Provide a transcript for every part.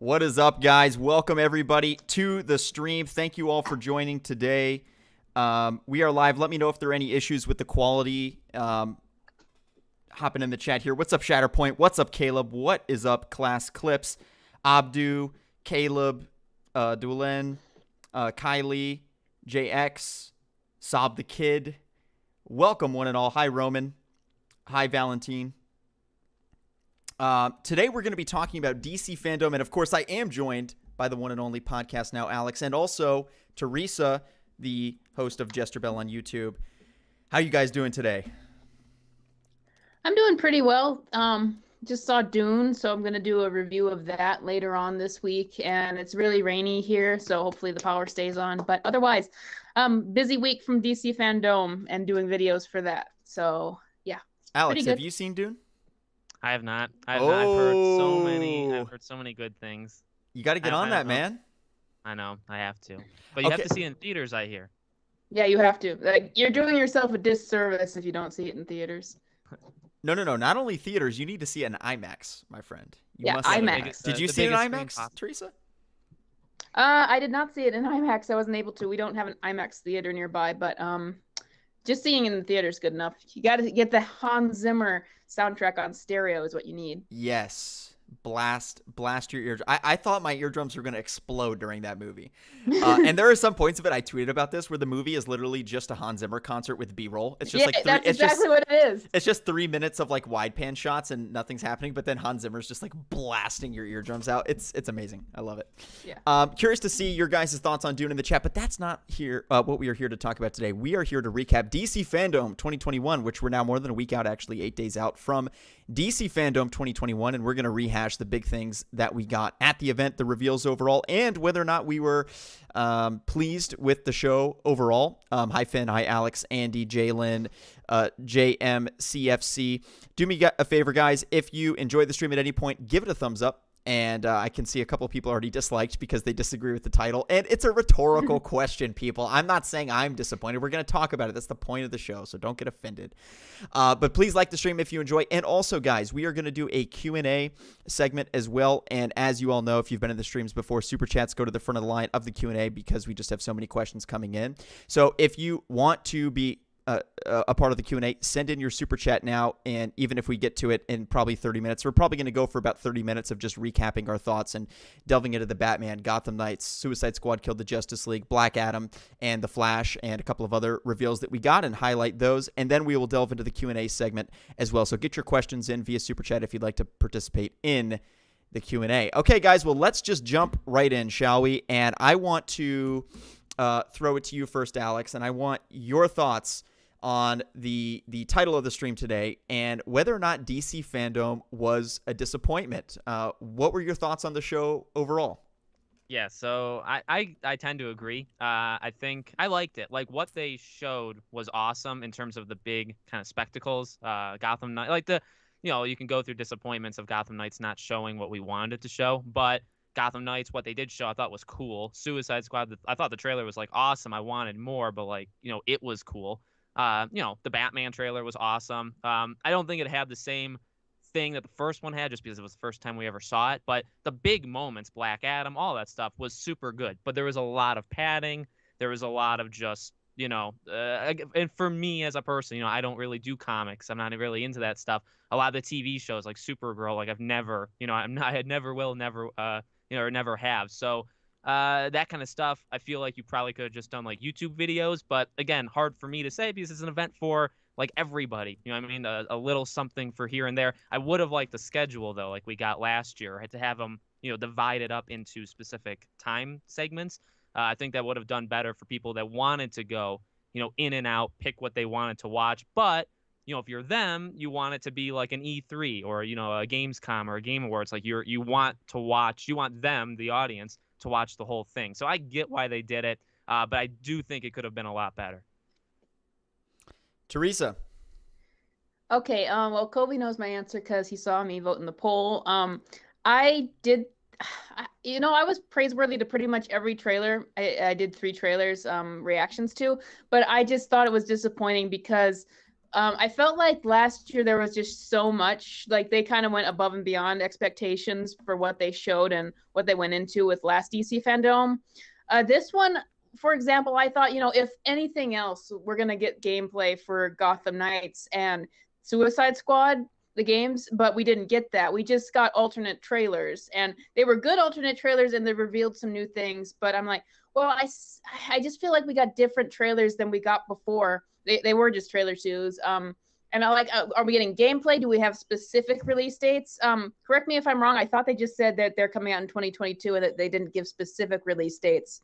What is up, guys? Welcome, everybody, to the stream. Thank you all for joining today. We are live. Let me know if there are any issues with the quality. Hopping in the chat here. What's up, Shatterpoint? What's up, Caleb? What is up, Class Clips? Abdu, Caleb, Dulen, Kylie, JX, Sob the Kid. Welcome, one and all. Hi, Roman. Hi, Valentine. Today we're going to be talking about DC FanDome, and of course I am joined by the one and only Podcast Now Alex, and also Teresa, the host of Jester Bell on YouTube. How you guys doing today? I'm doing pretty well. Just saw Dune, so I'm going to do a review of that later on this week, and it's really rainy here, so hopefully the power stays on. But otherwise, busy week from DC FanDome and doing videos for that. So yeah, Alex, have you seen Dune? I have not. I've heard so many good things. You got to get on that, man. I know. I have to. But you have to see it in theaters, I hear. Yeah, you have to. Like, you're doing yourself a disservice if you don't see it in theaters. No. Not only theaters, you need to see it in IMAX, my friend. IMAX. Did you see it in IMAX, Teresa? I did not see it in IMAX. I wasn't able to. We don't have an IMAX theater nearby, but just seeing it in the theater is good enough. You got to get the Hans Zimmer soundtrack on stereo is what you need. Yes. Blast your eardrums. I thought my eardrums were going to explode during that movie. And there are some points of it, I tweeted about this, where the movie is literally just a Hans Zimmer concert with B-roll. It's just that's exactly what it is. It's just 3 minutes of like wide pan shots and nothing's happening, but then Hans Zimmer's just like blasting your eardrums out. It's amazing. I love it. Yeah. Curious to see your guys' thoughts on Dune in the chat, but that's not here what we are here to talk about today. We are here to recap DC FanDome 2021, which we're now more than a week out, actually 8 days out from DC FanDome 2021, and we're going to rehash the big things that we got at the event, the reveals overall, and whether or not we were pleased with the show overall. Hi, Finn. Hi, Alex, Andy, Jalen, JMCFC. Do me a favor, guys. If you enjoyed the stream at any point, give it a thumbs up. And I can see a couple of people already disliked because they disagree with the title. And it's a rhetorical question, people. I'm not saying I'm disappointed. We're going to talk about it. That's the point of the show, so don't get offended. But please like the stream if you enjoy. And also, guys, we are going to do a Q&A segment as well. And as you all know, if you've been in the streams before, Super Chats go to the front of the line of the Q&A because we just have so many questions coming in. So if you want to be a part of the Q&A, send in your super chat now, and even if we get to it in probably 30 minutes, we're probably going to go for about 30 minutes of just recapping our thoughts and delving into the Batman, Gotham Knights, Suicide Squad Killed the Justice League, Black Adam, and The Flash, and a couple of other reveals that we got, and highlight those, and then we will delve into the Q&A segment as well. So get your questions in via super chat if you'd like to participate in the Q&A. Okay, guys, well, let's just jump right in, shall we? And I want to throw it to you first, Alex, and I want your thoughts on the title of the stream today and whether or not DC FanDome was a disappointment. What were your thoughts on the show overall? Yeah, so I tend to agree. I think I liked it. Like, what they showed was awesome in terms of the big kind of spectacles. Gotham Knights, like you can go through disappointments of Gotham Knights not showing what we wanted it to show, but Gotham Knights, what they did show, I thought was cool. Suicide Squad, I thought the trailer was like awesome. I wanted more, but it was cool. The Batman trailer was awesome. I don't think it had the same thing that the first one had just because it was the first time we ever saw it. But the big moments, Black Adam, all that stuff was super good. But there was a lot of padding. There was a lot of just, and for me as a person, I don't really do comics. I'm not really into that stuff. A lot of the TV shows like Supergirl, like I've never, I never will, never, or never have. So that kind of stuff, I feel like you probably could have just done like YouTube videos, but again, hard for me to say because it's an event for like everybody. You know what I mean? A little something for here and there. I would have liked the schedule though, like we got last year, had to have them, divided up into specific time segments. I think that would have done better for people that wanted to go, in and out, pick what they wanted to watch. But if you're them, you want it to be like an E3 or a Gamescom or a Game Awards. Like you want them, the audience, to watch the whole thing. So I get why they did it, but I do think it could have been a lot better. Teresa. Okay, well, Kobe knows my answer because he saw me vote in the poll. I was praiseworthy to pretty much every trailer. I did 3 trailers reactions to, but I just thought it was disappointing because I felt like last year there was just so much, like they kind of went above and beyond expectations for what they showed and what they went into with last DC FanDome. This one, for example, I thought, if anything else, we're going to get gameplay for Gotham Knights and Suicide Squad, the games, but we didn't get that. We just got alternate trailers, and they were good alternate trailers, and they revealed some new things, but I'm like, well, I just feel like we got different trailers than we got before. They were just trailer twos. And I like, are we getting gameplay? Do we have specific release dates? Correct me if I'm wrong. I thought they just said that they're coming out in 2022 and that they didn't give specific release dates.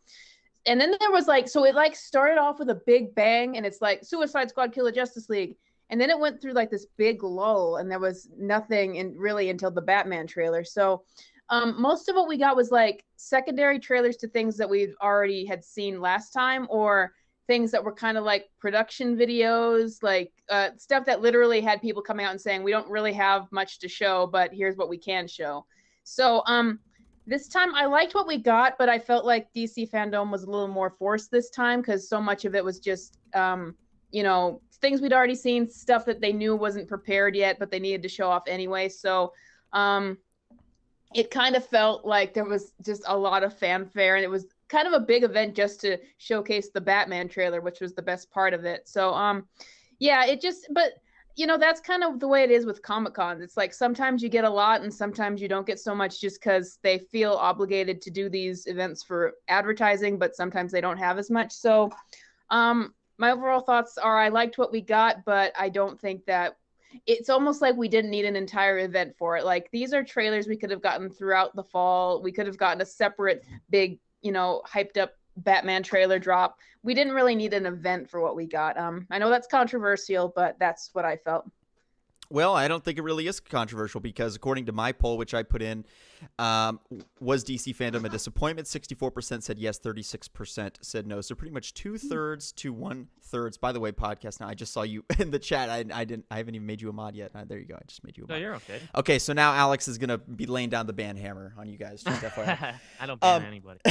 And then there was like, so it like started off with a big bang, and it's like Suicide Squad, Kill the Justice League. And then it went through like this big lull, and there was nothing really until the Batman trailer. So most of what we got was like secondary trailers to things that we already had seen last time, or things that were kind of like production videos, like stuff that literally had people coming out and saying, we don't really have much to show, but here's what we can show. So this time I liked what we got, but I felt like DC FanDome was a little more forced this time, because so much of it was just, things we'd already seen, stuff that they knew wasn't prepared yet, but they needed to show off anyway. So it kind of felt like there was just a lot of fanfare, and it was kind of a big event just to showcase the Batman trailer, which was the best part of it. So but that's kind of the way it is with Comic-Cons. It's like sometimes you get a lot and sometimes you don't get so much, just because they feel obligated to do these events for advertising, but sometimes they don't have as much. So my overall thoughts are, I liked what we got, but I don't think that it's almost like we didn't need an entire event for it. Like, these are trailers we could have gotten throughout the fall. We could have gotten a separate big, hyped up Batman trailer drop. We didn't really need an event for what we got. I know that's controversial, but that's what I felt. Well, I don't think it really is controversial, because according to my poll, which I put in, was DC FanDome a disappointment? 64% said yes, 36% said no. So pretty much 2/3 to 1/3. By the way, podcast now, I just saw you in the chat. I haven't even made you a mod yet. There you go. I just made you a mod. No, you're okay. Okay, so now Alex is gonna be laying down the ban hammer on you guys. Just FYI. I don't ban anybody.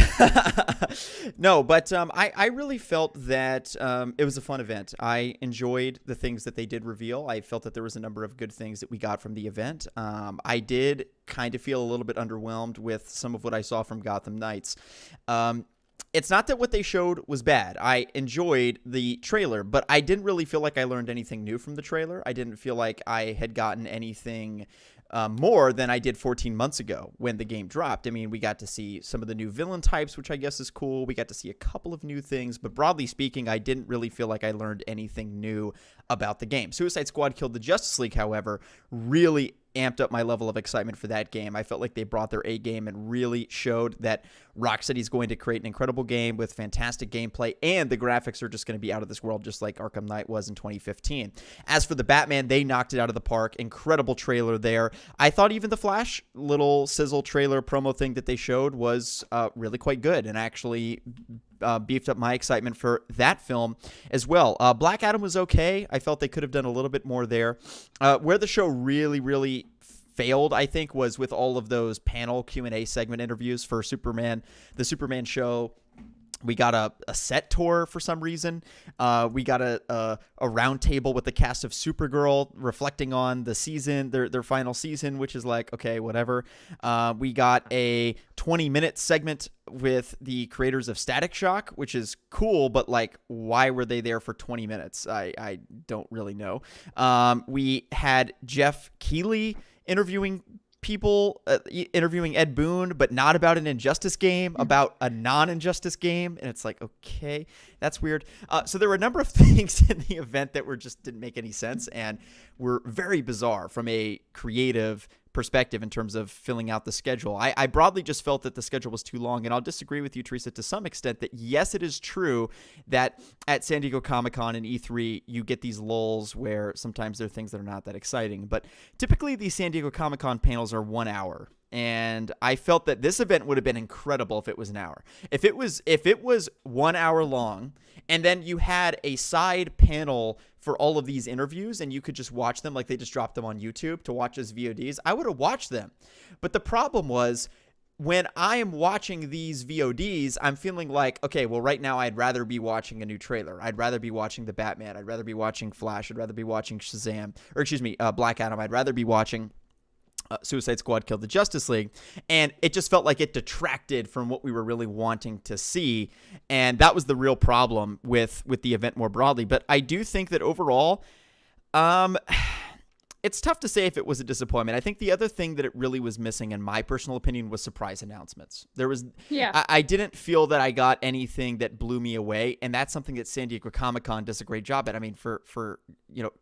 No, but I really felt that it was a fun event. I enjoyed the things that they did reveal. I felt that there was a number of good things that we got from the event. I did kind of feel a little bit underwhelmed with some of what I saw from Gotham Knights. It's not that what they showed was bad. I enjoyed the trailer, but I didn't really feel like I learned anything new from the trailer. I didn't feel like I had gotten anything more than I did 14 months ago when the game dropped. I mean, we got to see some of the new villain types, which I guess is cool. We got to see a couple of new things, but broadly speaking, I didn't really feel like I learned anything new about the game. Suicide Squad Killed the Justice League, however, really amped up my level of excitement for that game. I felt like they brought their A game and really showed that Rocksteady's going to create an incredible game with fantastic gameplay, and the graphics are just going to be out of this world, just like Arkham Knight was in 2015. As for the Batman, they knocked it out of the park. Incredible trailer there. I thought even the Flash little sizzle trailer promo thing that they showed was really quite good, and actually beefed up my excitement for that film as well. Black Adam was okay. I felt they could have done a little bit more there. Where the show really failed, I think, was with all of those panel Q&A segment interviews for Superman, the Superman show. We got a set tour for some reason. We got a round table with the cast of Supergirl reflecting on the season, their final season, which is like, okay, whatever. We got a 20-minute segment with the creators of Static Shock, which is cool, but like, why were they there for 20 minutes? I don't really know. We had Jeff Keighley interviewing people, interviewing Ed Boon, but not about an Injustice game, about a non-Injustice game, and it's like, okay, that's weird. So there were a number of things in the event that just didn't make any sense and were very bizarre from a creative perspective in terms of filling out the schedule. I broadly just felt that the schedule was too long, and I'll disagree with you, Teresa, to some extent that yes, it is true that at San Diego Comic-Con and E3, you get these lulls where sometimes there are things that are not that exciting, but typically these San Diego Comic-Con panels are 1 hour. And I felt that this event would have been incredible if it was an hour. If it was 1 hour long, and then you had a side panel for all of these interviews, and you could just watch them, like they just dropped them on YouTube to watch as VODs, I would have watched them. But the problem was, when I am watching these VODs, I'm feeling like, okay, well, right now I'd rather be watching a new trailer. I'd rather be watching the Batman. I'd rather be watching Flash. I'd rather be watching Shazam, or excuse me, Black Adam. I'd rather be watching Suicide Squad Killed the Justice League. And it just felt like it detracted from what we were really wanting to see. And that was the real problem with the event more broadly. But I do think that overall, it's tough to say if it was a disappointment. I think the other thing that it really was missing, in my personal opinion, was surprise announcements. There was, I didn't feel that I got anything that blew me away, and that's something that San Diego Comic-Con does a great job at. I mean, for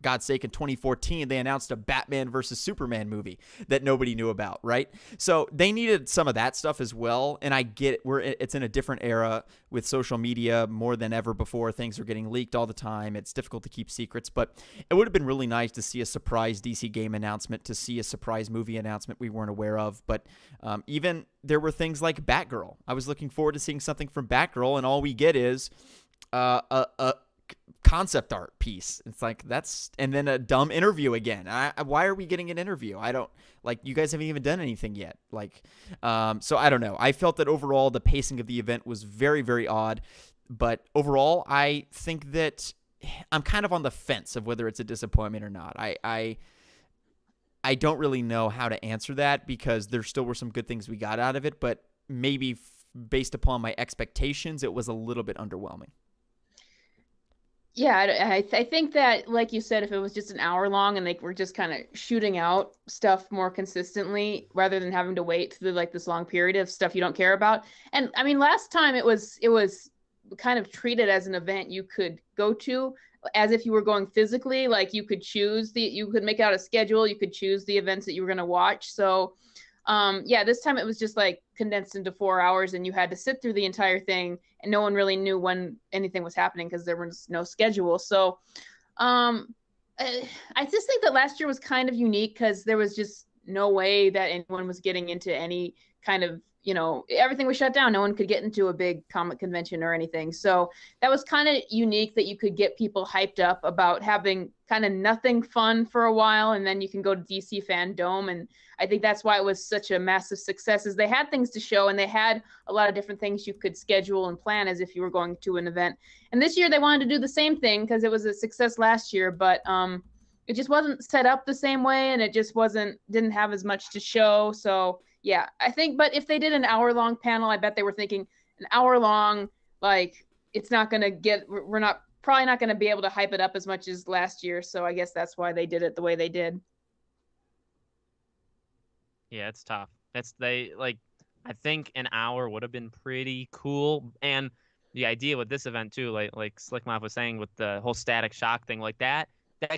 God's sake, in 2014, they announced a Batman versus Superman movie that nobody knew about, right? So they needed some of that stuff as well, and I get it. It's in a different era with social media more than ever before. Things are getting leaked all the time. It's difficult to keep secrets, but it would have been really nice to see a surprise DC game announcement, to see a surprise movie announcement we weren't aware of. But even there were things like Batgirl. I was looking forward to seeing something from Batgirl, and all we get is a concept art piece. It's like, and then a dumb interview again. Why are we getting an interview? I don't, like, you guys haven't even done anything yet. Like, so I don't know. I felt that overall the pacing of the event was very, very odd. But overall, I think that I'm kind of on the fence of whether it's a disappointment or not. I don't really know how to answer that, because there still were some good things we got out of it, but maybe based upon my expectations, it was a little bit underwhelming. Yeah, I think that, like you said, if it was just an hour long and they were just kind of shooting out stuff more consistently rather than having to wait through like this long period of stuff you don't care about. And I mean, last time it was kind of treated as an event you could go to as if you were going physically. Like, you could you could make out a schedule, you could choose the events that you were going to watch. So this time it was just like condensed into 4 hours, and you had to sit through the entire thing, and no one really knew when anything was happening because there was no schedule. So I just think that last year was kind of unique because there was just no way that anyone was getting into any kind of, everything was shut down. No one could get into a big comic convention or anything. So that was kind of unique, that you could get people hyped up about having kind of nothing fun for a while, and then you can go to DC FanDome. And I think that's why it was such a massive success, is they had things to show, and they had a lot of different things you could schedule and plan as if you were going to an event. And this year they wanted to do the same thing because it was a success last year, but it just wasn't set up the same way, and it just didn't have as much to show. So yeah, I think, but if they did an hour-long panel, I bet they were thinking an hour-long, like, it's not going to we're probably not going to be able to hype it up as much as last year. So I guess that's why they did it the way they did. Yeah, it's tough. I think an hour would have been pretty cool. And the idea with this event too, like Slickmouth was saying, with the whole Static Shock thing, like that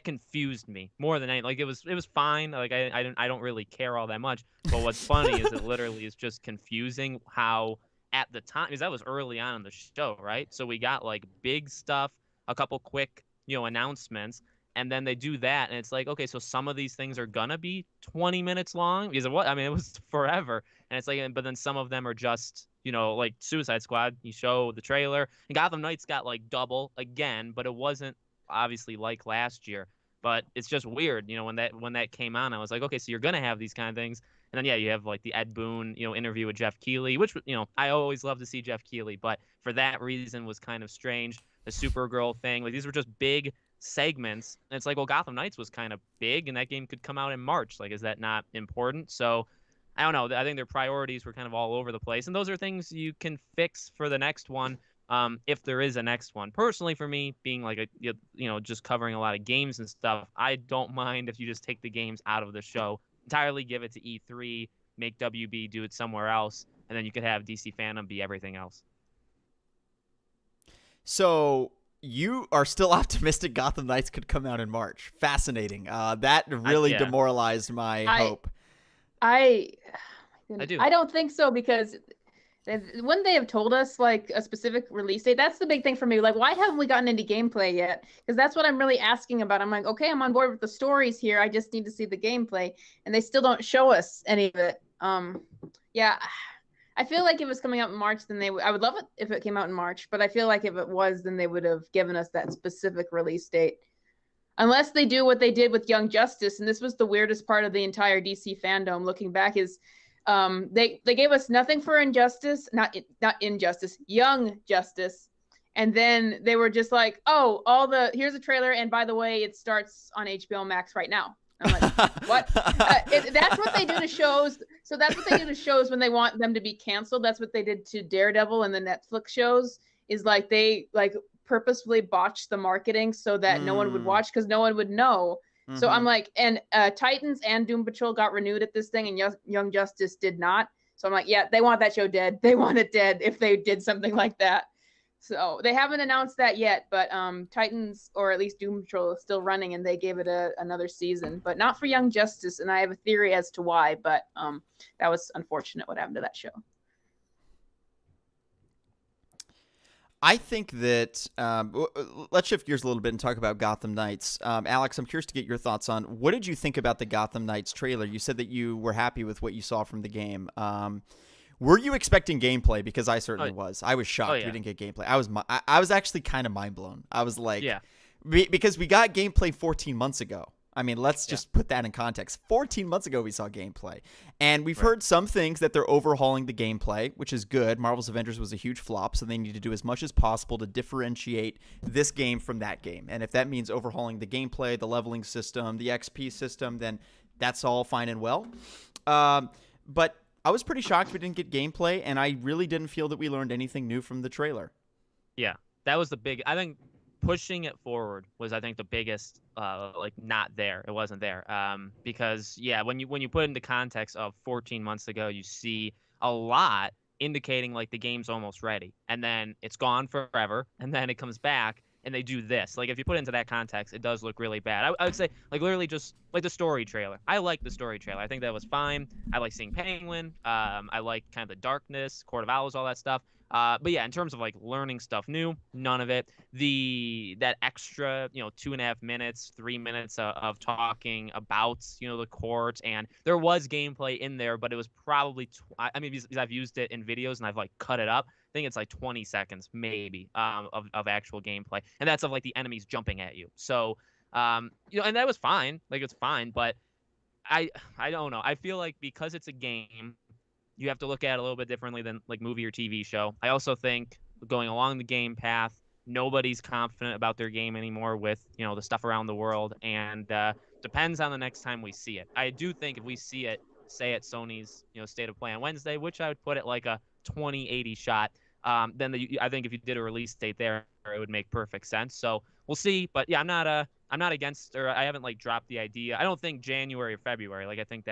confused me more than anything. Like, it was fine. Like, I don't really care all that much. But what's funny is it literally is just confusing how at the time, because that was early on in the show, right? So we got like big stuff, a couple quick, announcements, and then they do that, and it's like, okay, so some of these things are gonna be 20 minutes long, because it was forever. And it's like, but then some of them are just, like Suicide Squad, you show the trailer, and Gotham Knights got like double again, but it wasn't obviously like last year. But it's just weird, when that came on, I was like, okay, so you're gonna have these kind of things. And then, yeah, you have like the Ed Boon, interview with Jeff Keighley, which, I always love to see Jeff Keighley, but for that reason was kind of strange. The Supergirl thing, like, these were just big segments. And it's like, well, Gotham Knights was kind of big, and that game could come out in March. Like, is that not important? So I don't know. I think their priorities were kind of all over the place, and those are things you can fix for the next one. If there is a next one. Personally, for me, being like just covering a lot of games and stuff, I don't mind if you just take the games out of the show entirely, give it to E3, make WB do it somewhere else, and then you could have DC FanDome be everything else. So you are still optimistic Gotham Knights could come out in March. Fascinating. That really demoralized my hope. I do. I don't think so, because wouldn't they have told us like a specific release date? That's the big thing for me. Like, why haven't we gotten into gameplay yet? Because that's what I'm really asking about. I'm like, okay, I'm on board with the stories here. I just need to see the gameplay, and they still don't show us any of it. Yeah, I feel like if it was coming out in March, then I would love it if it came out in March. But I feel like if it was, then they would have given us that specific release date. Unless they do what they did with Young Justice, and this was the weirdest part of the entire DC FanDome looking back, is They gave us nothing for Injustice, not Injustice, Young Justice, and then they were just like, oh, here's a trailer, and by the way, it starts on HBO Max right now. I'm like, what? That's what they do to shows. So that's what they do to shows when they want them to be canceled. That's what they did to Daredevil and the Netflix shows. Is like they like purposefully botched the marketing so that no one would watch because no one would know. So I'm like, and Titans and Doom Patrol got renewed at this thing, and Young Justice did not. So I'm like, yeah, they want that show dead. They want it dead if they did something like that. So they haven't announced that yet, but Titans, or at least Doom Patrol, is still running, and they gave it another season, but not for Young Justice. And I have a theory as to why, but that was unfortunate what happened to that show. I think that let's shift gears a little bit and talk about Gotham Knights. Alex, I'm curious to get your thoughts on what did you think about the Gotham Knights trailer? You said that you were happy with what you saw from the game. Were you expecting gameplay? Because I certainly was. I was shocked we didn't get gameplay. I was actually kind of mind blown. I was like, because we got gameplay 14 months ago. I mean, let's just put that in context. 14 months ago, we saw gameplay. And we've heard some things that they're overhauling the gameplay, which is good. Marvel's Avengers was a huge flop, so they need to do as much as possible to differentiate this game from that game. And if that means overhauling the gameplay, the leveling system, the XP system, then that's all fine and well. But I was pretty shocked we didn't get gameplay, and I really didn't feel that we learned anything new from the trailer. Yeah, that was I think pushing it forward was, I think, the biggest, not there. It wasn't there. Because, when you put it into context of 14 months ago, you see a lot indicating, like, the game's almost ready. And then it's gone forever, and then it comes back, and they do this. Like, if you put it into that context, it does look really bad. I would say, like, literally just, like, the story trailer. I like the story trailer. I think that was fine. I like seeing Penguin. I like kind of the darkness, Court of Owls, all that stuff. But yeah, in terms of like learning stuff new, none of it. That extra, 2.5 minutes, 3 minutes of talking about, the court, and there was gameplay in there, but it was probably, because I've used it in videos and I've like cut it up. I think it's like 20 seconds maybe of actual gameplay, and that's of like the enemies jumping at you. So, and that was fine. Like, it's fine, but I don't know. I feel like because it's a game, you have to look at it a little bit differently than like movie or TV show. I also think going along the game path, nobody's confident about their game anymore with, the stuff around the world, and depends on the next time we see it. I do think if we see it, say at Sony's, State of Play on Wednesday, which I would put it like a 2080 shot, then I think if you did a release date there, it would make perfect sense. So we'll see. But yeah, I'm not against, or I haven't like dropped the idea. I don't think January or February. Like, I think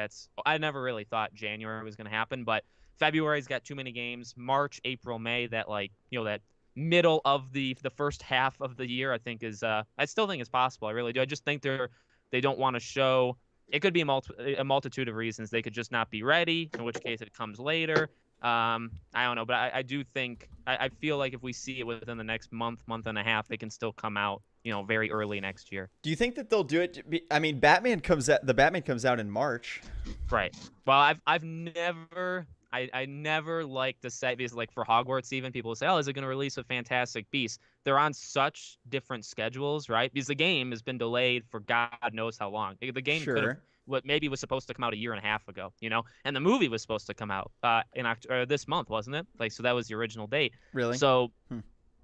I never really thought January was going to happen, but February's got too many games. March, April, May, that like, that middle of the first half of the year, I think I still think it's possible. I really do. I just think they don't want to show. It could be a multitude of reasons. They could just not be ready, in which case it comes later. I don't know, but I do think I feel like if we see it within the next month and a half, they can still come out, very early next year. Do you think that they'll do it? I mean, the Batman comes out in March. Right. Well, I've never I never like to say, because like for Hogwarts, even people say, oh, is it going to release a Fantastic Beasts? They're on such different schedules, right? Because the game has been delayed for God knows how long. The game could have, what maybe was supposed to come out a year and a half ago, and the movie was supposed to come out in October, this month, wasn't it? Like, so that was the original date. Really? So,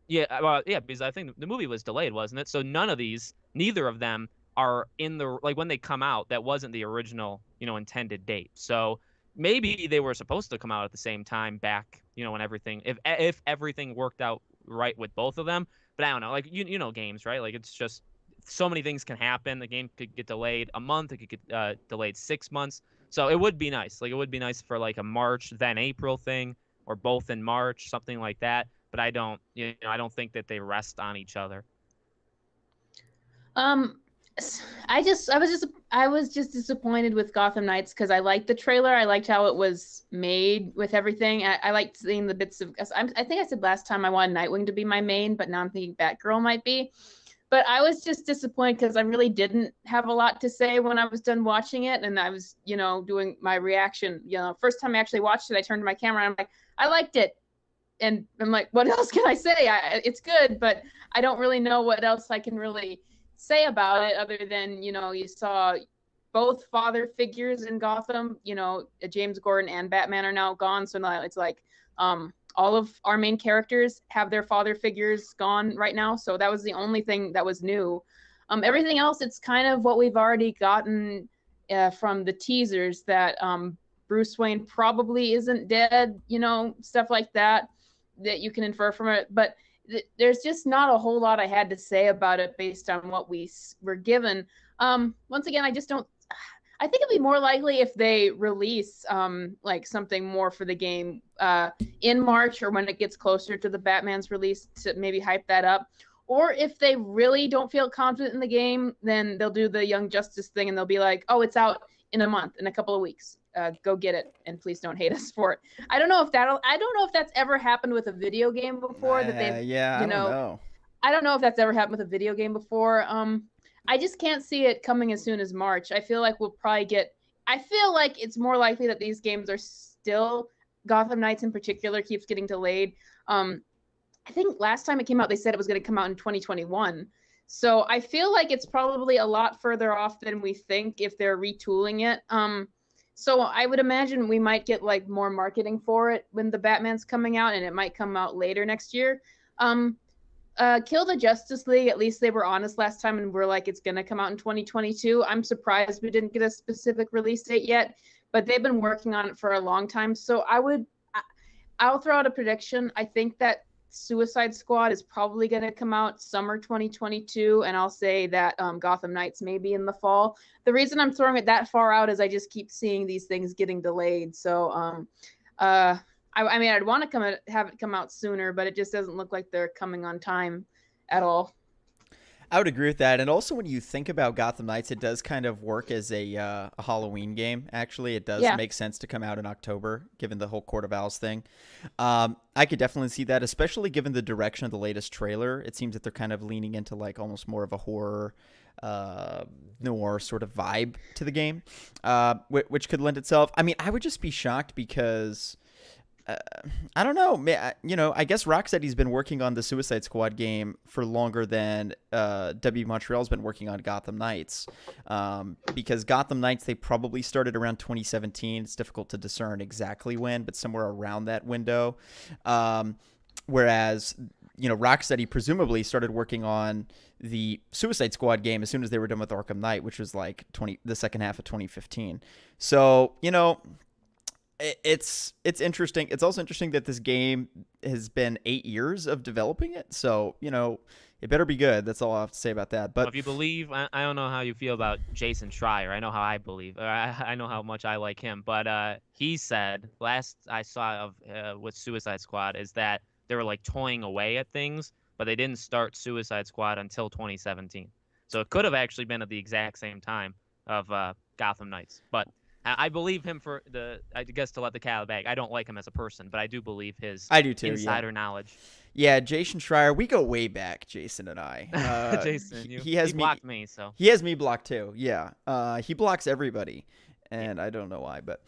because I think the movie was delayed, wasn't it? So neither of them are in the, like, when they come out, that wasn't the original, intended date. So maybe they were supposed to come out at the same time back, when everything, if everything worked out right with both of them. But I don't know, like, games, right? Like, it's just so many things can happen. The game could get delayed a month. It could get delayed 6 months. So it would be nice. Like, it would be nice for like a March, then April thing, or both in March, something like that. But I don't think that they rest on each other. I was just disappointed with Gotham Knights because I liked the trailer. I liked how it was made with everything. I liked seeing the bits of. I think I said last time I wanted Nightwing to be my main, but now I'm thinking Batgirl might be. But I was just disappointed because I really didn't have a lot to say when I was done watching it, and I was, doing my reaction. First time I actually watched it, I turned to my camera and I'm like, I liked it. And I'm like, what else can I say? It's good, but I don't really know what else I can really say about it other than, you saw both father figures in Gotham. You know, James Gordon and Batman are now gone, so now it's like all of our main characters have their father figures gone right now. So that was the only thing that was new. Everything else, it's kind of what we've already gotten from the teasers, that Bruce Wayne probably isn't dead, you know, stuff like that you can infer from it. But there's just not a whole lot I had to say about it based on what we were given. Once again, I just don't. I think it'd be more likely if they release like something more for the game in March, or when it gets closer to the Batman's release, to maybe hype that up. Or if they really don't feel confident in the game, then they'll do the Young Justice thing and they'll be like, oh, it's out in a month, in a couple of weeks. Go get it, and please don't hate us for it. I don't know if that's ever happened with a video game before. That they've, I don't know. I don't know if that's ever happened with a video game before. I just can't see it coming as soon as March. I feel like we'll probably get. I feel like it's more likely that these games are still, Gotham Knights in particular keeps getting delayed. I think last time it came out, they said it was going to come out in 2021. So I feel like it's probably a lot further off than we think if they're retooling it. So I would imagine we might get like more marketing for it when the Batman's coming out, and it might come out later next year. Kill the Justice League, at least they were honest last time and were like, it's going to come out in 2022. I'm surprised we didn't get a specific release date yet, but they've been working on it for a long time. So I'll throw out a prediction. I think that Suicide Squad is probably going to come out summer 2022, and I'll say that Gotham Knights may be in the fall. The reason I'm throwing it that far out is I just keep seeing these things getting delayed. So I mean, I'd want to have it come out sooner, but it just doesn't look like they're coming on time at all. I would agree with that. And also, when you think about Gotham Knights, it does kind of work as a Halloween game. Actually, it does make sense to come out in October, given the whole Court of Owls thing. I could definitely see that, especially given the direction of the latest trailer. It seems that they're kind of leaning into like almost more of a horror noir sort of vibe to the game, which could lend itself. I mean, I would just be shocked because I don't know. You know, I guess Rocksteady's been working on the Suicide Squad game for longer than W Montreal's been working on Gotham Knights. Because Gotham Knights, they probably started around 2017. It's difficult to discern exactly when, but somewhere around that window. Whereas, you know, Rocksteady presumably started working on the Suicide Squad game as soon as they were done with Arkham Knight, which was like the second half of 2015. So, you know, it's interesting. It's also interesting that this game has been 8 years of developing it. So, you know, it better be good. That's all I have to say about that. But if you believe, I don't know how you feel about Jason Schreier. I know how I believe. I know how much I like him. But he said, last I saw of with Suicide Squad, is that they were like toying away at things, but they didn't start Suicide Squad until 2017. So it could have actually been at the exact same time of Gotham Knights. But I believe him for I guess, to let the cat out of the bag. I don't like him as a person, but I do believe his insider knowledge. Yeah, Jason Schreier, we go way back, Jason and I. Jason, he blocked me, so. He has me blocked too, yeah. He blocks everybody, and I don't know why, but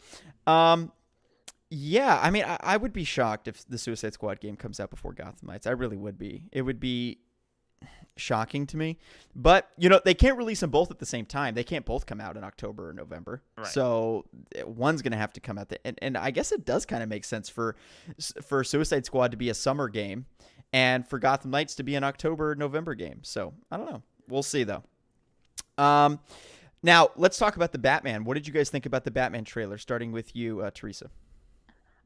yeah, I mean, I would be shocked if the Suicide Squad game comes out before Gotham Knights. I really would be. It would be shocking to me, but you know, they can't release them both at the same time. They can't both come out in October or November, right. So one's gonna have to come out and I guess it does kind of make sense for Suicide Squad to be a summer game and for Gotham Knights to be an October November game. So I don't know, we'll see though. Now let's talk about the Batman. What did you guys think about the Batman trailer, starting with you, Teresa?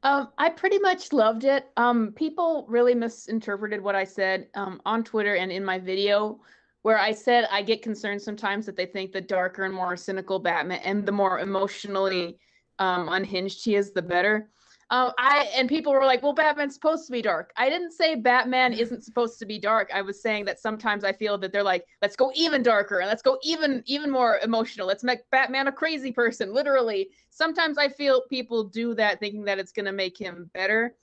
I pretty much loved it. People really misinterpreted what I said on Twitter and in my video, where I said I get concerned sometimes that they think the darker and more cynical Batman and the more emotionally unhinged he is, the better. And people were like, well, Batman's supposed to be dark. I didn't say Batman isn't supposed to be dark. I was saying that sometimes I feel that they're like, let's go even darker and let's go even more emotional. Let's make Batman a crazy person, literally. Sometimes I feel people do that thinking that it's going to make him better.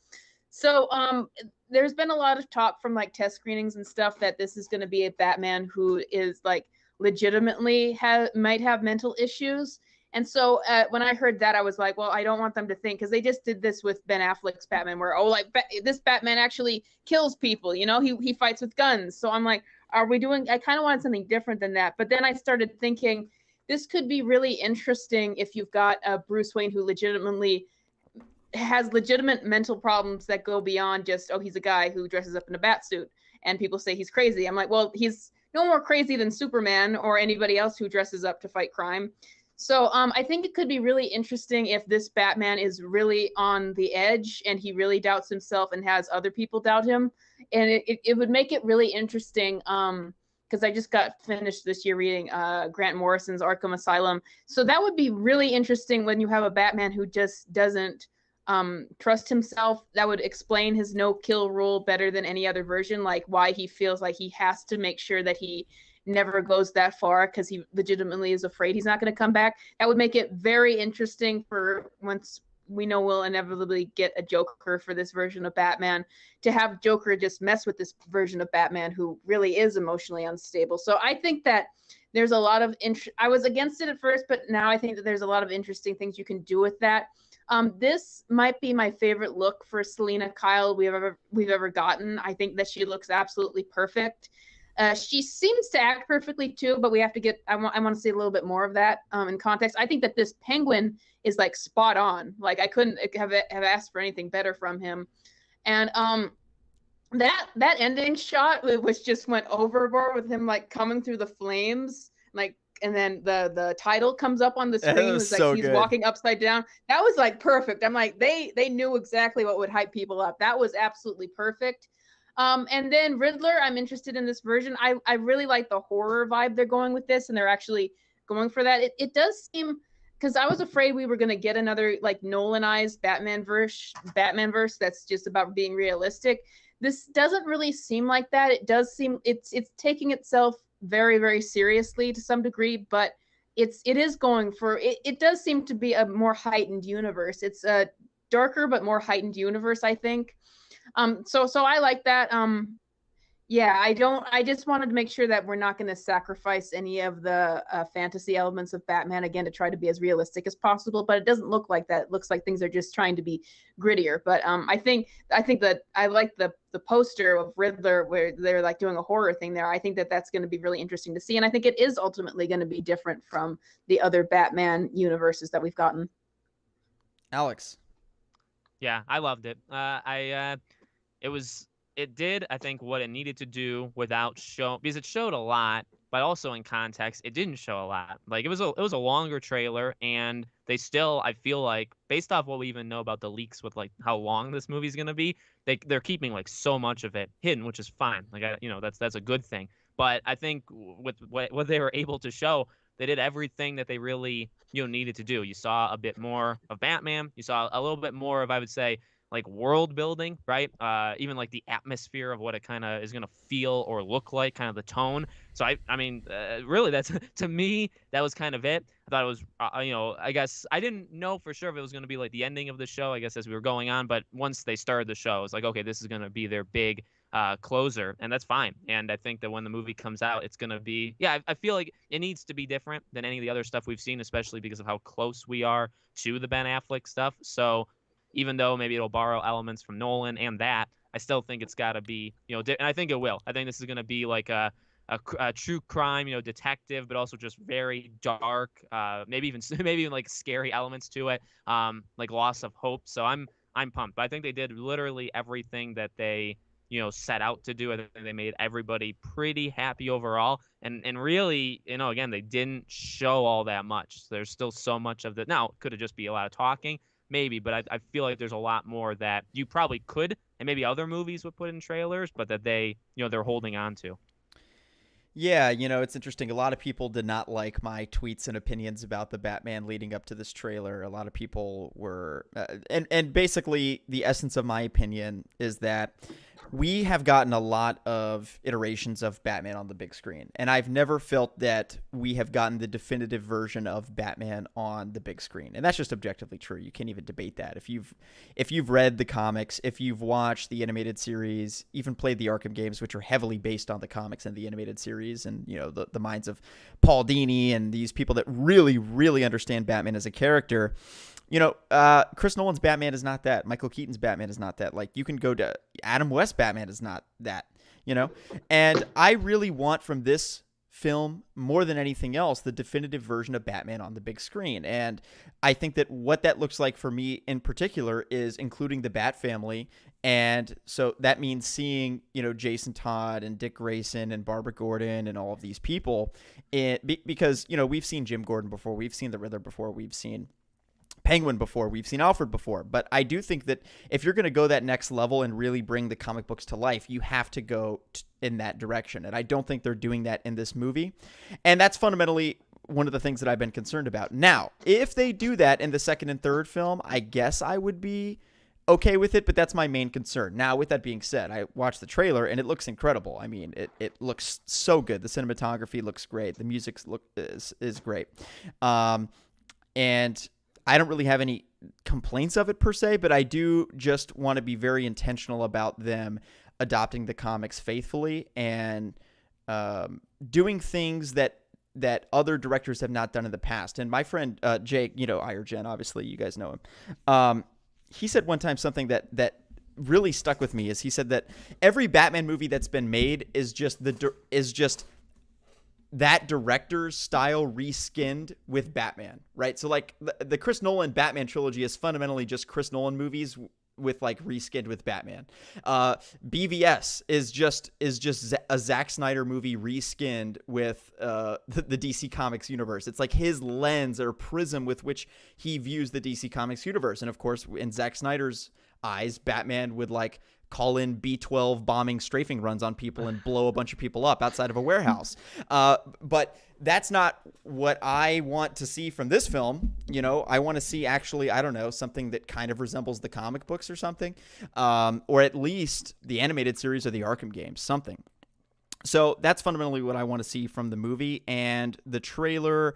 So there's been a lot of talk from like test screenings and stuff that this is going to be a Batman who is like legitimately might have mental issues. And so when I heard that, I was like, well, I don't want them to think, because they just did this with Ben Affleck's Batman, where, this Batman actually kills people, you know, he fights with guns. So I'm like, are we doing, I kind of wanted something different than that. But then I started thinking, this could be really interesting if you've got a Bruce Wayne who legitimately has legitimate mental problems that go beyond just, oh, he's a guy who dresses up in a bat suit and people say he's crazy. I'm like, well, he's no more crazy than Superman or anybody else who dresses up to fight crime. So I think it could be really interesting if this Batman is really on the edge and he really doubts himself and has other people doubt him. And it would make it really interesting because I just got finished this year reading Grant Morrison's Arkham Asylum. So that would be really interesting when you have a Batman who just doesn't trust himself. That would explain his no-kill rule better than any other version, like why he feels like he has to make sure that he never goes that far because he legitimately is afraid he's not going to come back. That would make it very interesting for once we know we'll inevitably get a Joker for this version of Batman, to have Joker just mess with this version of Batman who really is emotionally unstable. So I think that there's a lot of I was against it at first, but now I think that there's a lot of interesting things you can do with that. This might be my favorite look for Selina Kyle we've ever gotten. I think that she looks absolutely perfect. She seems to act perfectly too, but we have to get. I want to see a little bit more of that in context. I think that this Penguin is like spot on. Like I couldn't have asked for anything better from him, and that ending shot which just went overboard with him like coming through the flames, like. And then the title comes up on the screen. It was like so he's walking upside down. That was like perfect. I'm like, they knew exactly what would hype people up. That was absolutely perfect. And then Riddler, I'm interested in this version. I really like the horror vibe they're going with this, and they're actually going for that. It does seem, because I was afraid we were going to get another like Nolanized Batman verse that's just about being realistic. This doesn't really seem like that. It does seem it's taking itself very, very seriously to some degree, but it is going for it does seem to be a more heightened universe. It's a darker but more heightened universe, I think. So I like that. Yeah, I just wanted to make sure that we're not going to sacrifice any of the fantasy elements of Batman again to try to be as realistic as possible, but it doesn't look like that. It looks like things are just trying to be grittier. But I think that I like the poster of Riddler where they're like doing a horror thing there. I think that that's going to be really interesting to see, and I think it is ultimately going to be different from the other Batman universes that we've gotten. Alex. Yeah, I loved it. It did, I think, what it needed to do without because it showed a lot, but also in context, it didn't show a lot. Like it was a longer trailer, and they still, I feel like, based off what we even know about the leaks with like how long this movie's gonna be, they're keeping like so much of it hidden, which is fine. Like that's a good thing. But I think with what they were able to show, they did everything that they really needed to do. You saw a bit more of Batman. You saw a little bit more of, I would say, like world building, right? Even like the atmosphere of what it kind of is going to feel or look like, kind of the tone. So I mean, really, that's to me, that was kind of it. I thought it was, I guess I didn't know for sure if it was going to be like the ending of the show, I guess, as we were going on. But once they started the show, it's like, okay, this is going to be their big closer, and that's fine. And I think that when the movie comes out, it's going to be, I feel like it needs to be different than any of the other stuff we've seen, especially because of how close we are to the Ben Affleck stuff. So even though maybe it'll borrow elements from Nolan and that, I still think it's got to be, and I think it will. I think this is going to be like a true crime, detective, but also just very dark, maybe even like scary elements to it, like loss of hope. So I'm pumped. But I think they did literally everything that they set out to do. I think they made everybody pretty happy overall. And really, again, they didn't show all that much. So there's still so much of the. Now, could it just be a lot of talking? Maybe, but I feel like there's a lot more that you probably could, and maybe other movies would put in trailers, but that they, they're holding on to. Yeah, it's interesting. A lot of people did not like my tweets and opinions about the Batman leading up to this trailer. A lot of people were, and basically the essence of my opinion is that we have gotten a lot of iterations of Batman on the big screen, and I've never felt that we have gotten the definitive version of Batman on the big screen, and that's just objectively true. You can't even debate that. If you've read the comics, if you've watched the animated series, even played the Arkham games, which are heavily based on the comics and the animated series, and the minds of Paul Dini and these people that really, really understand Batman as a character. Chris Nolan's Batman is not that. Michael Keaton's Batman is not that. Like, you can go to Adam West Batman is not that, And I really want from this film more than anything else the definitive version of Batman on the big screen. And I think that what that looks like for me in particular is including the Bat family. And so that means seeing, Jason Todd and Dick Grayson and Barbara Gordon and all of these people because, we've seen Jim Gordon before. We've seen the Riddler before. We've seen Penguin before. We've seen Alfred before. But I do think that if you're going to go that next level and really bring the comic books to life, you have to go in that direction. And I don't think they're doing that in this movie. And that's fundamentally one of the things that I've been concerned about. Now, if they do that in the second and third film, I guess I would be okay with it, but that's my main concern. Now, with that being said, I watched the trailer and it looks incredible. I mean, it looks so good. The cinematography looks great. The music is great. And I don't really have any complaints of it per se, but I do just want to be very intentional about them adopting the comics faithfully and doing things that other directors have not done in the past. And my friend Jake, Iergen, obviously you guys know him. He said one time something that really stuck with me. Is he said that every Batman movie that's been made is just that director's style reskinned with Batman, right? So like the Chris Nolan Batman trilogy is fundamentally just Chris Nolan movies with like reskinned with Batman. BVS is just a Zack Snyder movie reskinned with the DC Comics universe. It's like his lens or prism with which he views the DC Comics universe. And of course, in Zack Snyder's eyes, Batman would like call in B-12 bombing strafing runs on people and blow a bunch of people up outside of a warehouse. But that's not what I want to see from this film. I want to see actually, I don't know, something that kind of resembles the comic books or something, or at least the animated series or the Arkham games, something. So that's fundamentally what I want to see from the movie. And the trailer,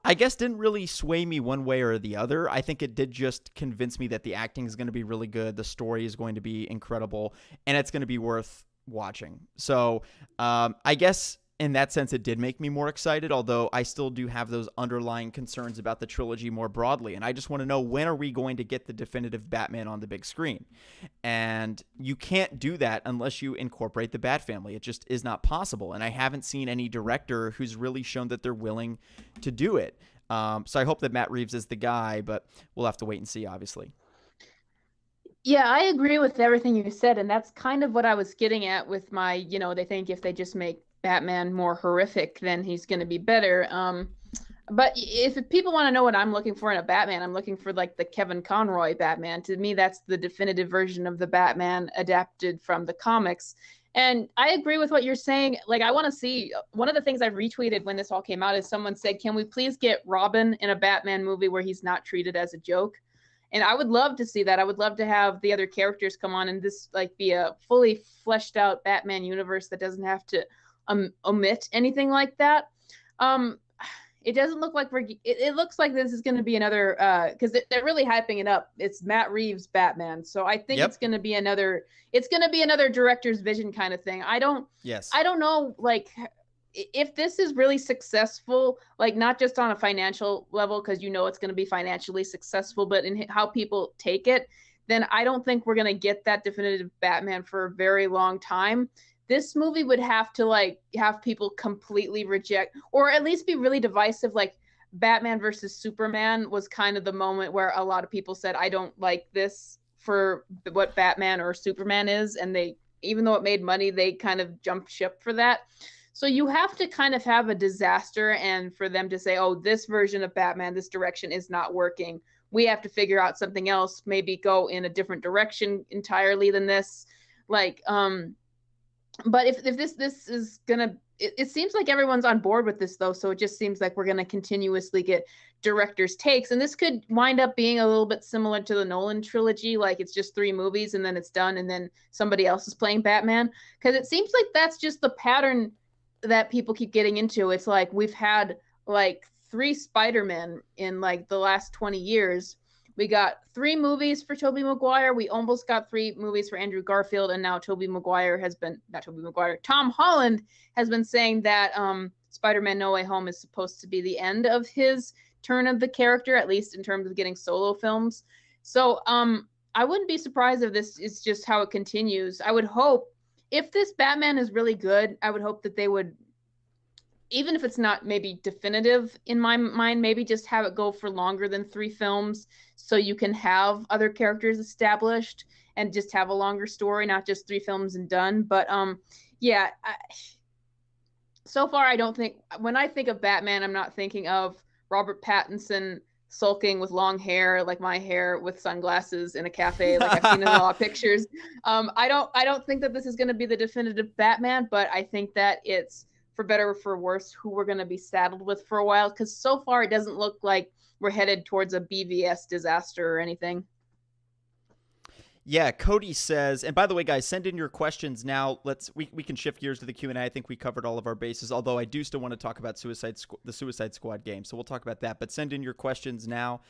I guess, didn't really sway me one way or the other. I think it did just convince me that the acting is going to be really good. The story is going to be incredible, and it's going to be worth watching. So I guess in that sense, it did make me more excited, although I still do have those underlying concerns about the trilogy more broadly. And I just want to know, when are we going to get the definitive Batman on the big screen? And you can't do that unless you incorporate the Bat family. It just is not possible. And I haven't seen any director who's really shown that they're willing to do it. So I hope that Matt Reeves is the guy, but we'll have to wait and see, obviously. Yeah, I agree with everything you said. And that's kind of what I was getting at with my, they think if they just make Batman more horrific, then he's going to be better. But if people want to know what I'm looking for in a Batman, I'm looking for like the Kevin Conroy Batman. To me, that's the definitive version of the Batman adapted from the comics. And I agree with what you're saying. Like, I want to see, one of the things I've retweeted when this all came out is someone said, can we please get Robin in a Batman movie where he's not treated as a joke? And I would love to see that. I would love to have the other characters come on and this like be a fully fleshed out Batman universe that doesn't have to omit anything like that. It doesn't look like it looks like this is going to be another, because they're really hyping it up. It's Matt Reeves Batman, so I think it's going to be another director's vision kind of thing. I don't know, like, if this is really successful, like not just on a financial level, because it's going to be financially successful, but in how people take it, then I don't think we're going to get that definitive Batman for a very long time. This movie would have to like have people completely reject, or at least be really divisive. Like Batman versus Superman was kind of the moment where a lot of people said, I don't like this for what Batman or Superman is. And they, even though it made money, they kind of jumped ship for that. So you have to kind of have a disaster, and for them to say, oh, this version of Batman, this direction is not working. We have to figure out something else, maybe go in a different direction entirely than this. Like, but if this is gonna, it seems like everyone's on board with this though, so it just seems like we're gonna continuously get directors' takes, and this could wind up being a little bit similar to the Nolan trilogy, like it's just 3 movies and then it's done, and then somebody else is playing Batman, because it seems like that's just the pattern that people keep getting into. It's like we've had like 3 Spider-Men in like the last 20 years. We got 3 movies for Tobey Maguire. We almost got 3 movies for Andrew Garfield. And now Tom Holland has been saying that Spider-Man No Way Home is supposed to be the end of his turn of the character, at least in terms of getting solo films. So I wouldn't be surprised if this is just how it continues. I would hope, if this Batman is really good, I would hope that they would even if it's not maybe definitive in my mind, maybe just have it go for longer than 3 films so you can have other characters established and just have a longer story, not just 3 films and done. But yeah, so far I don't think, when I think of Batman, I'm not thinking of Robert Pattinson sulking with long hair like my hair with sunglasses in a cafe like I've seen in a lot of pictures. I don't think that this is going to be the definitive Batman, but I think that it's, for better or for worse, who we're going to be saddled with for a while, because so far it doesn't look like we're headed towards a BVS disaster or anything. Yeah, Cody says, and by the way, guys, send in your questions now. We can shift gears to the Q&A. I think we covered all of our bases, although I do still want to talk about the Suicide Squad game, so we'll talk about that. But send in your questions now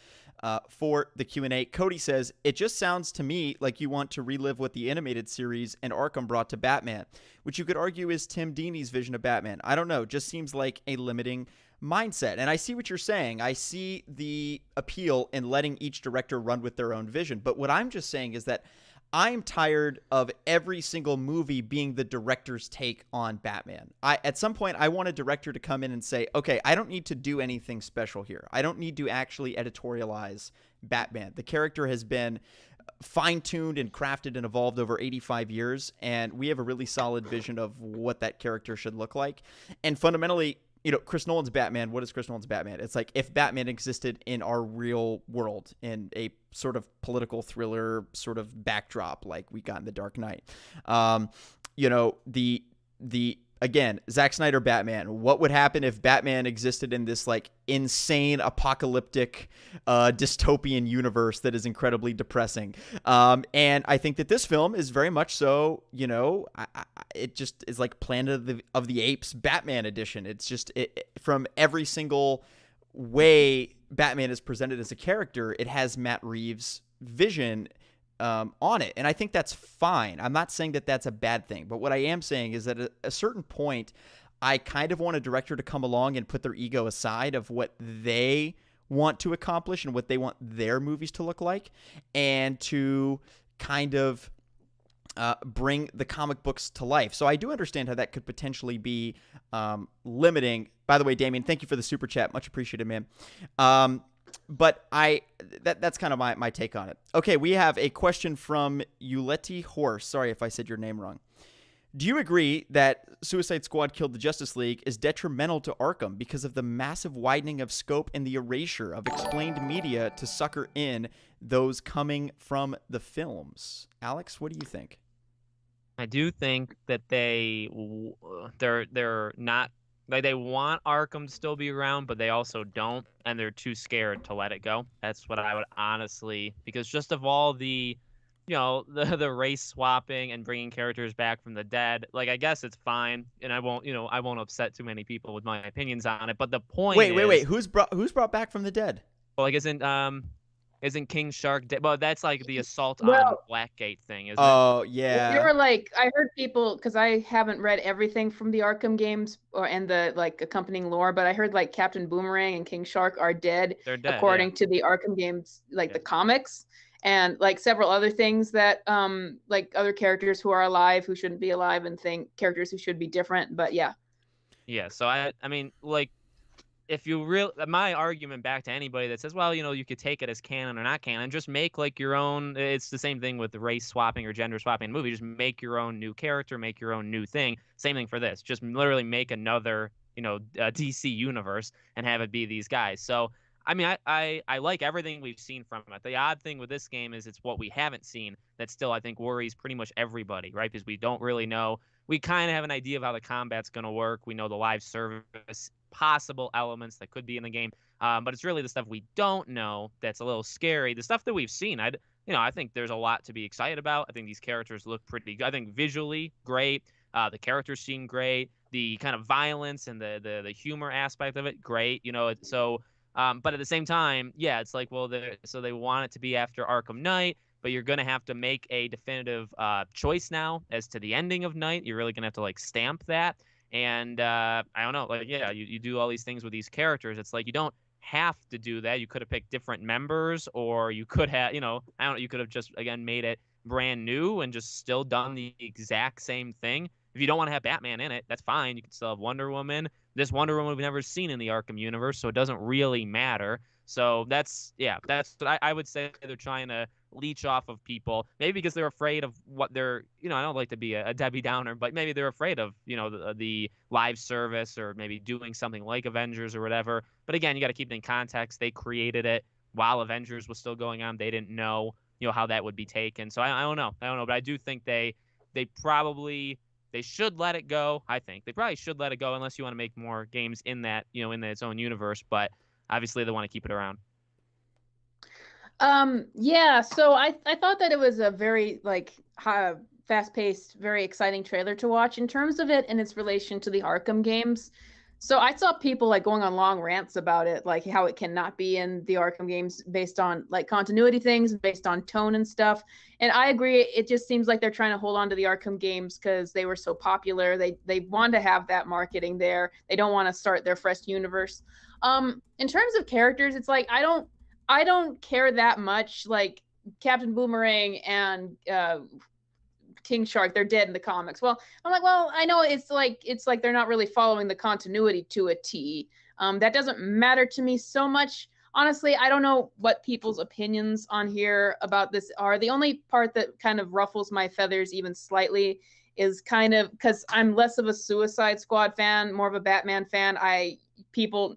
for the Q&A. Cody says, it just sounds to me like you want to relive what the animated series and Arkham brought to Batman, which you could argue is Tim Deeney's vision of Batman. I don't know, just seems like a limiting mindset. And I see what you're saying. I see the appeal in letting each director run with their own vision. But what I'm just saying is that I'm tired of every single movie being the director's take on Batman. At some point, I want a director to come in and say, okay, I don't need to do anything special here. I don't need to actually editorialize Batman. The character has been fine-tuned and crafted and evolved over 85 years, and we have a really solid vision of what that character should look like. And fundamentally, you know, Chris Nolan's Batman, what is Chris Nolan's Batman? It's like if Batman existed in our real world in a sort of political thriller sort of backdrop like we got in The Dark Knight. You know, again, Zack Snyder Batman, what would happen if Batman existed in this like insane apocalyptic dystopian universe that is incredibly depressing? And I think that this film is very much so, you know, it just is like Planet of the Apes Batman edition. It's just from every single way Batman is presented as a character, it has Matt Reeves' vision on it. And I think that's fine. I'm not saying that that's a bad thing. But what I am saying is that at a certain point, I kind of want a director to come along and put their ego aside of what they want to accomplish and what they want their movies to look like, and to kind of bring the comic books to life. So I do understand how that could potentially be limiting. By the way, Damien, thank you for the super chat. Much appreciated, man. But that's kind of my take on it. Okay, we have a question from Uleti Horse. Sorry if I said your name wrong. Do you agree that Suicide Squad Killed the Justice League is detrimental to Arkham because of the massive widening of scope and the erasure of explained media to sucker in those coming from the films? Alex, what do you think? I do think that they're not, like, they want Arkham to still be around, but they also don't, and they're too scared to let it go. That's what I would honestly, because just of all the, you know, the race swapping and bringing characters back from the dead, like, I guess it's fine, and I won't upset too many people with my opinions on it. But the point wait, who's brought back from the dead? Well, like, isn't King Shark dead? Well, that's like the assault on Blackgate thing, isn't it? Oh, yeah. There were like, I heard people, because I haven't read everything from the Arkham games and the like accompanying lore, but I heard like Captain Boomerang and King Shark are dead. They're dead, according to the Arkham games, like the comics, and like several other things that like other characters who are alive who shouldn't be alive, and characters who should be different. But yeah. So I mean, like, if you my argument back to anybody that says, well, you know, you could take it as canon or not canon, just make like your own. It's the same thing with the race swapping or gender swapping in the movie. Just make your own new character, make your own new thing. Same thing for this. Just literally make another, you know, DC universe and have it be these guys. So, I mean, I like everything we've seen from it. The odd thing with this game is it's what we haven't seen that still, I think, worries pretty much everybody, right? Because we don't really know. We kind of have an idea of how the combat's going to work. We know the live service possible elements that could be in the game, but it's really the stuff we don't know that's a little scary. The stuff that we've seen, I think there's a lot to be excited about. I think these characters look pretty good. I think visually great. The characters seem great. The kind of violence and the humor aspect of it, great. You know, so but at the same time, yeah, it's like, well, so they want it to be after Arkham Knight, but you're going to have to make a definitive choice now as to the ending of Knight. You're really going to have to like stamp that. And I don't know, like, yeah, you do all these things with these characters. It's like, you don't have to do that. You could have picked different members, or you could have, you know, I don't know, you could have just, again, made it brand new and just still done the exact same thing. If you don't want to have Batman in it, that's fine. You can still have Wonder Woman. This Wonder Woman we've never seen in the Arkham universe, so it doesn't really matter. So that's what I would say. They're trying to leech off of people, maybe because they're afraid of what they're, I don't like to be a Debbie Downer, but maybe they're afraid of, the live service, or maybe doing something like Avengers or whatever. But again, you got to keep it in context. They created it while Avengers was still going on. They didn't know, how that would be taken. So I don't know, but I do think they probably, they should let it go. I think they probably should let it go, unless you want to make more games in that, in its own universe. But obviously they want to keep it around. Yeah, so I thought that it was a very fast-paced, very exciting trailer to watch in terms of it and its relation to the Arkham games. So I saw people going on long rants about it, like how it cannot be in the Arkham games based on continuity things, based on tone and stuff. And I agree. It just seems like they're trying to hold on to the Arkham games because they were so popular. They want to have that marketing there. They don't want to start their fresh universe. In terms of characters, it's I don't care that much. Like Captain Boomerang and King Shark, they're dead in the comics. Well, I'm I know it's like they're not really following the continuity to a T. That doesn't matter to me so much. Honestly, I don't know what people's opinions on here about this are. The only part that kind of ruffles my feathers even slightly is kind of because I'm less of a Suicide Squad fan, more of a Batman fan.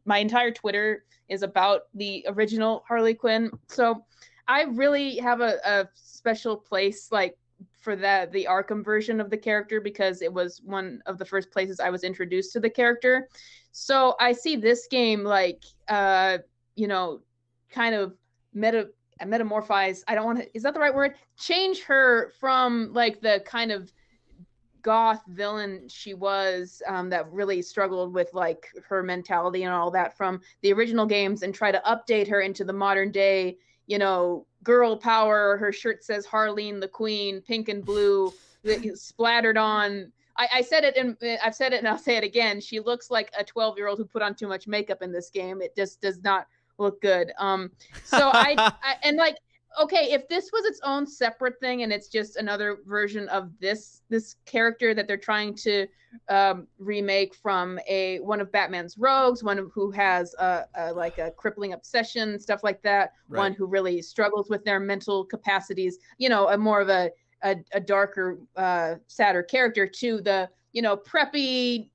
My entire Twitter is about the original Harley Quinn. So I really have a special place for the Arkham version of the character because it was one of the first places I was introduced to the character. So I see this game kind of metamorphize. I don't want to, is that the right word? Change her from the kind of goth villain she was that really struggled with her mentality and all that from the original games and try to update her into the modern day, girl power. Her shirt says Harleen the Queen, pink and blue, splattered on. I said it and I've said it and I'll say it again. She looks like a 12-year-old who put on too much makeup in this game. It just does not look good. So okay, if this was its own separate thing and it's just another version of this character that they're trying to remake from one of Batman's rogues, one who has a crippling obsession, stuff like that, right. One who really struggles with their mental capacities, a more of a darker, sadder character to the, preppy,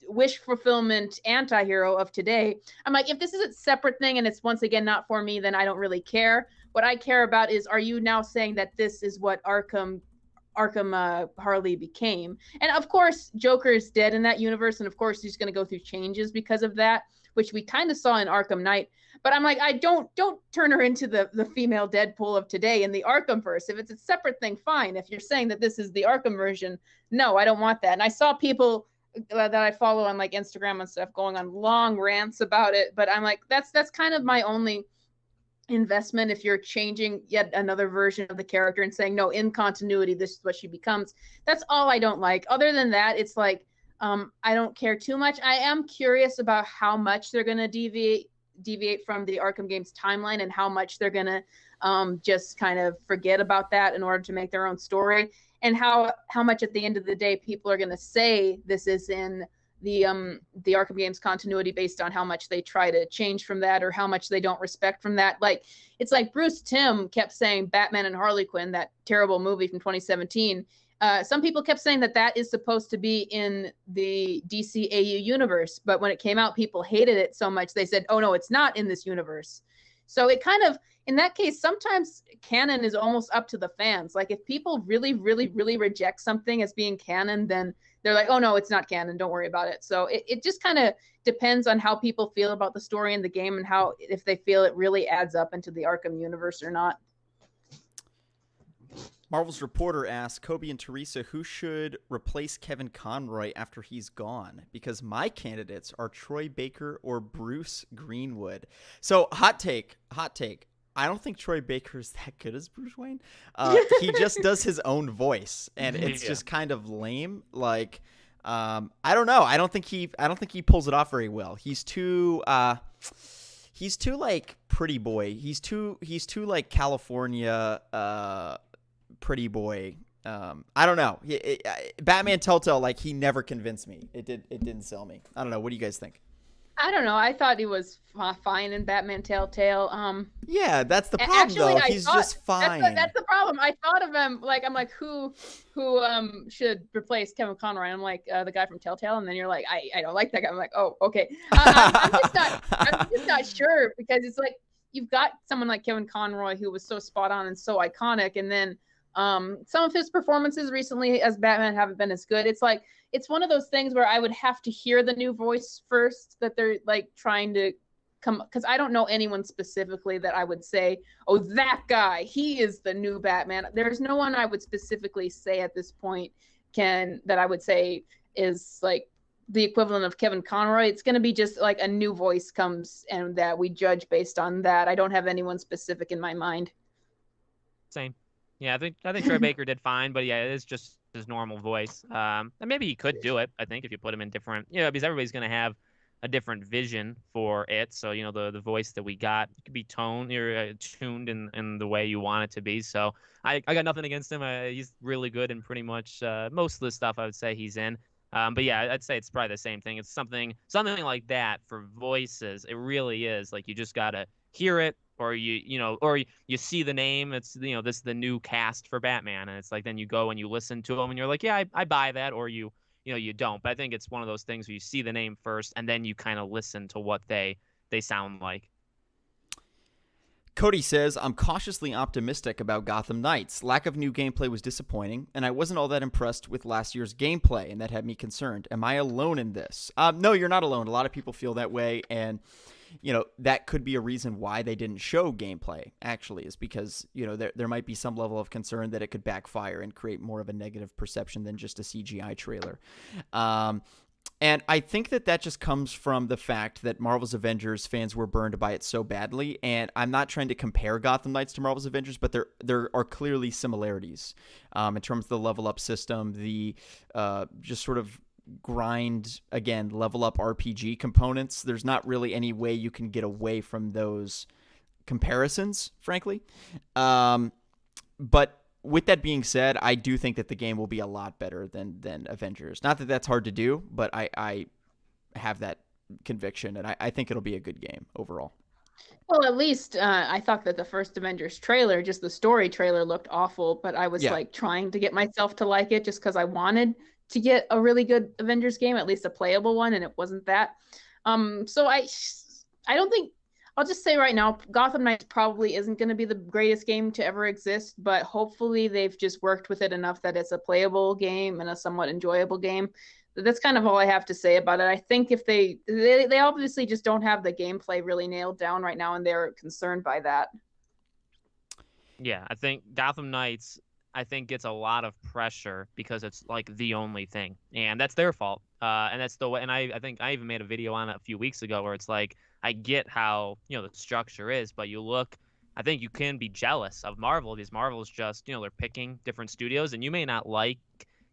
wish fulfillment anti-hero of today. I'm if this is a separate thing and it's once again not for me, then I don't really care. What I care about is, are you now saying that this is what Arkham Harley became? And of course, Joker is dead in that universe, and of course he's going to go through changes because of that, which we kind of saw in Arkham Knight. But I'm I don't turn her into the female Deadpool of today in the Arkhamverse. If it's a separate thing, fine. If you're saying that this is the Arkham version, no, I don't want that. And I saw people that I follow on Instagram and stuff going on long rants about it. But I'm that's kind of my only investment if you're changing yet another version of the character and saying, no, in continuity, this is what she becomes. That's all I don't like. Other than that, it's I don't care too much. I am curious about how much they're going to deviate from the Arkham games timeline and how much they're going to just kind of forget about that in order to make their own story, and how much at the end of the day people are going to say this is in the Arkham games continuity based on how much they try to change from that or how much they don't respect from that. It's Bruce Timm kept saying Batman and Harley Quinn, that terrible movie from 2017. Some people kept saying that is supposed to be in the DC AU universe, but when it came out, people hated it so much they said, oh no, it's not in this universe. So it kind of, in that case, sometimes canon is almost up to the fans. If people really, really, really reject something as being canon, then they're oh no, it's not canon, don't worry about it. So it just kind of depends on how people feel about the story in the game and if they feel it really adds up into the Arkham universe or not. Marvel's Reporter asks, Kobe and Teresa, who should replace Kevin Conroy after he's gone? Because my candidates are Troy Baker or Bruce Greenwood. So hot take. I don't think Troy Baker is that good as Bruce Wayne. He just does his own voice, and it's just kind of lame. I don't know. I don't think he pulls it off very well. He's too pretty boy. He's too California pretty boy I don't know. Batman Telltale, like, he never convinced me. It didn't sell me. I don't know. What do you guys think? I don't know. I thought he was fine in Batman Telltale. Yeah, that's the problem, Actually, though. I He's thought just fine. that's the problem. I thought of him like I'm like who should replace Kevin Conroy? I'm like the guy from Telltale, and then you're like I don't like that guy. I'm like, oh, okay. I'm just not sure, because it's like you've got someone like Kevin Conroy who was so spot on and so iconic, and then some of his performances recently as Batman haven't been as good. It's like it's one of those things where I would have to hear the new voice first that they're like trying to come, because I don't know anyone specifically that I would say, oh, that guy, he is the new Batman. There's no one I would specifically say at this point that I would say is like the equivalent of Kevin Conroy. It's going to be just like a new voice comes and that we judge based on that. I don't have anyone specific in my mind. Same. Yeah, I think Troy Baker did fine, but yeah, it is just his normal voice. And maybe he could do it, I think, if you put him in different, because everybody's going to have a different vision for it. So, the voice that we got could be tuned in the way you want it to be. So I got nothing against him. He's really good in pretty much most of the stuff I would say he's in. But yeah, I'd say it's probably the same thing. It's something like that for voices. It really is like you just got to hear it, or you see the name. It's this is the new cast for Batman, and it's like then you go and you listen to them and you're like, yeah, I buy that, or you don't. But I think it's one of those things where you see the name first and then you kind of listen to what they sound like. Cody says, I'm cautiously optimistic about Gotham Knights. Lack of new gameplay was disappointing, and I wasn't all that impressed with last year's gameplay, and that had me concerned. Am I alone in this? No, you're not alone. A lot of people feel that way, and that could be a reason why they didn't show gameplay, actually, is because, there might be some level of concern that it could backfire and create more of a negative perception than just a CGI trailer. And I think that just comes from the fact that Marvel's Avengers fans were burned by it so badly. And I'm not trying to compare Gotham Knights to Marvel's Avengers, but there are clearly similarities in terms of the level up system, the just sort of grind, again, level up RPG components. There's not really any way you can get away from those comparisons, frankly. But with that being said, I do think that the game will be a lot better than Avengers. Not that that's hard to do, but I have that conviction, and I think it'll be a good game overall. Well, at least I thought that the first Avengers trailer, just the story trailer, looked awful, but I was like trying to get myself to like it just because I wanted to get a really good Avengers game, at least a playable one, and it wasn't that. So I don't think, I'll just say right now, Gotham Knights probably isn't going to be the greatest game to ever exist, but hopefully they've just worked with it enough that it's a playable game and a somewhat enjoyable game. That's kind of all I have to say about it. I think if they obviously just don't have the gameplay really nailed down right now, and they're concerned by that. Yeah, I think Gotham Knights, gets a lot of pressure because it's like the only thing, and that's their fault. And that's the way. And I think I even made a video on it a few weeks ago where it's like, I get how the structure is, but you look, I think you can be jealous of Marvel because Marvel's just they're picking different studios, and you may not like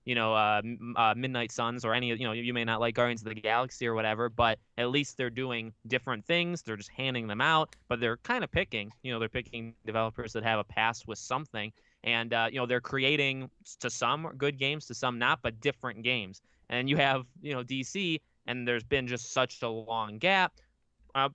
Midnight Suns or any you may not like Guardians of the Galaxy or whatever, but at least they're doing different things. They're just handing them out, but they're kind of picking they're picking developers that have a past with something, and they're creating to some good games, to some not, but different games. And you have DC, and there's been just such a long gap.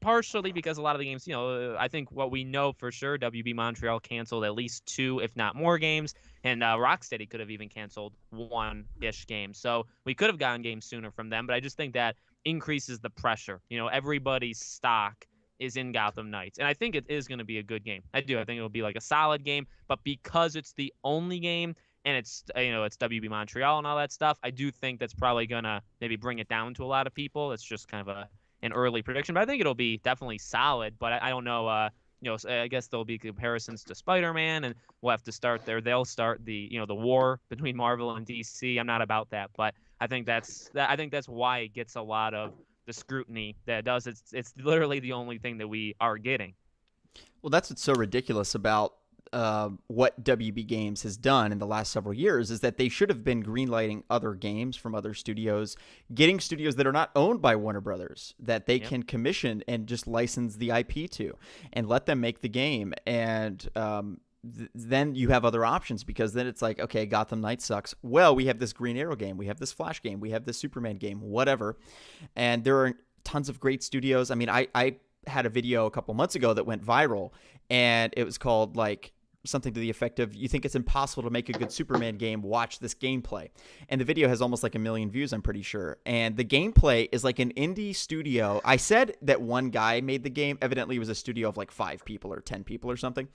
Partially because a lot of the games, I think what we know for sure, WB Montreal canceled at least 2, if not more games, and Rocksteady could have even canceled 1-ish game. So we could have gotten games sooner from them, but I just think that increases the pressure. Everybody's stock is in Gotham Knights, and I think it is going to be a good game. I do. I think it'll be like a solid game, but because it's the only game and it's it's WB Montreal and all that stuff, I do think that's probably going to maybe bring it down to a lot of people. It's just kind of an early prediction, but I think it'll be definitely solid. But I don't know. I guess there'll be comparisons to Spider-Man, and we'll have to start there. They'll start the the war between Marvel and DC. I'm not about that, but I think that's why it gets a lot of the scrutiny that it does. It's literally the only thing that we are getting. Well, that's what's so ridiculous about what WB Games has done in the last several years is that they should have been greenlighting other games from other studios, getting studios that are not owned by Warner Brothers that they can commission and just license the IP to and let them make the game. And, then you have other options, because then it's like, okay, Gotham Knights sucks. Well, we have this Green Arrow game, we have this Flash game, we have this Superman game, whatever. And there are tons of great studios. I mean, I had a video a couple months ago that went viral, and it was called like something to the effect of, you think it's impossible to make a good Superman game, watch this gameplay. And the video has almost like 1 million views, I'm pretty sure. And the gameplay is like an indie studio. I said that one guy made the game. Evidently it was a studio of like 5 people or 10 people or something.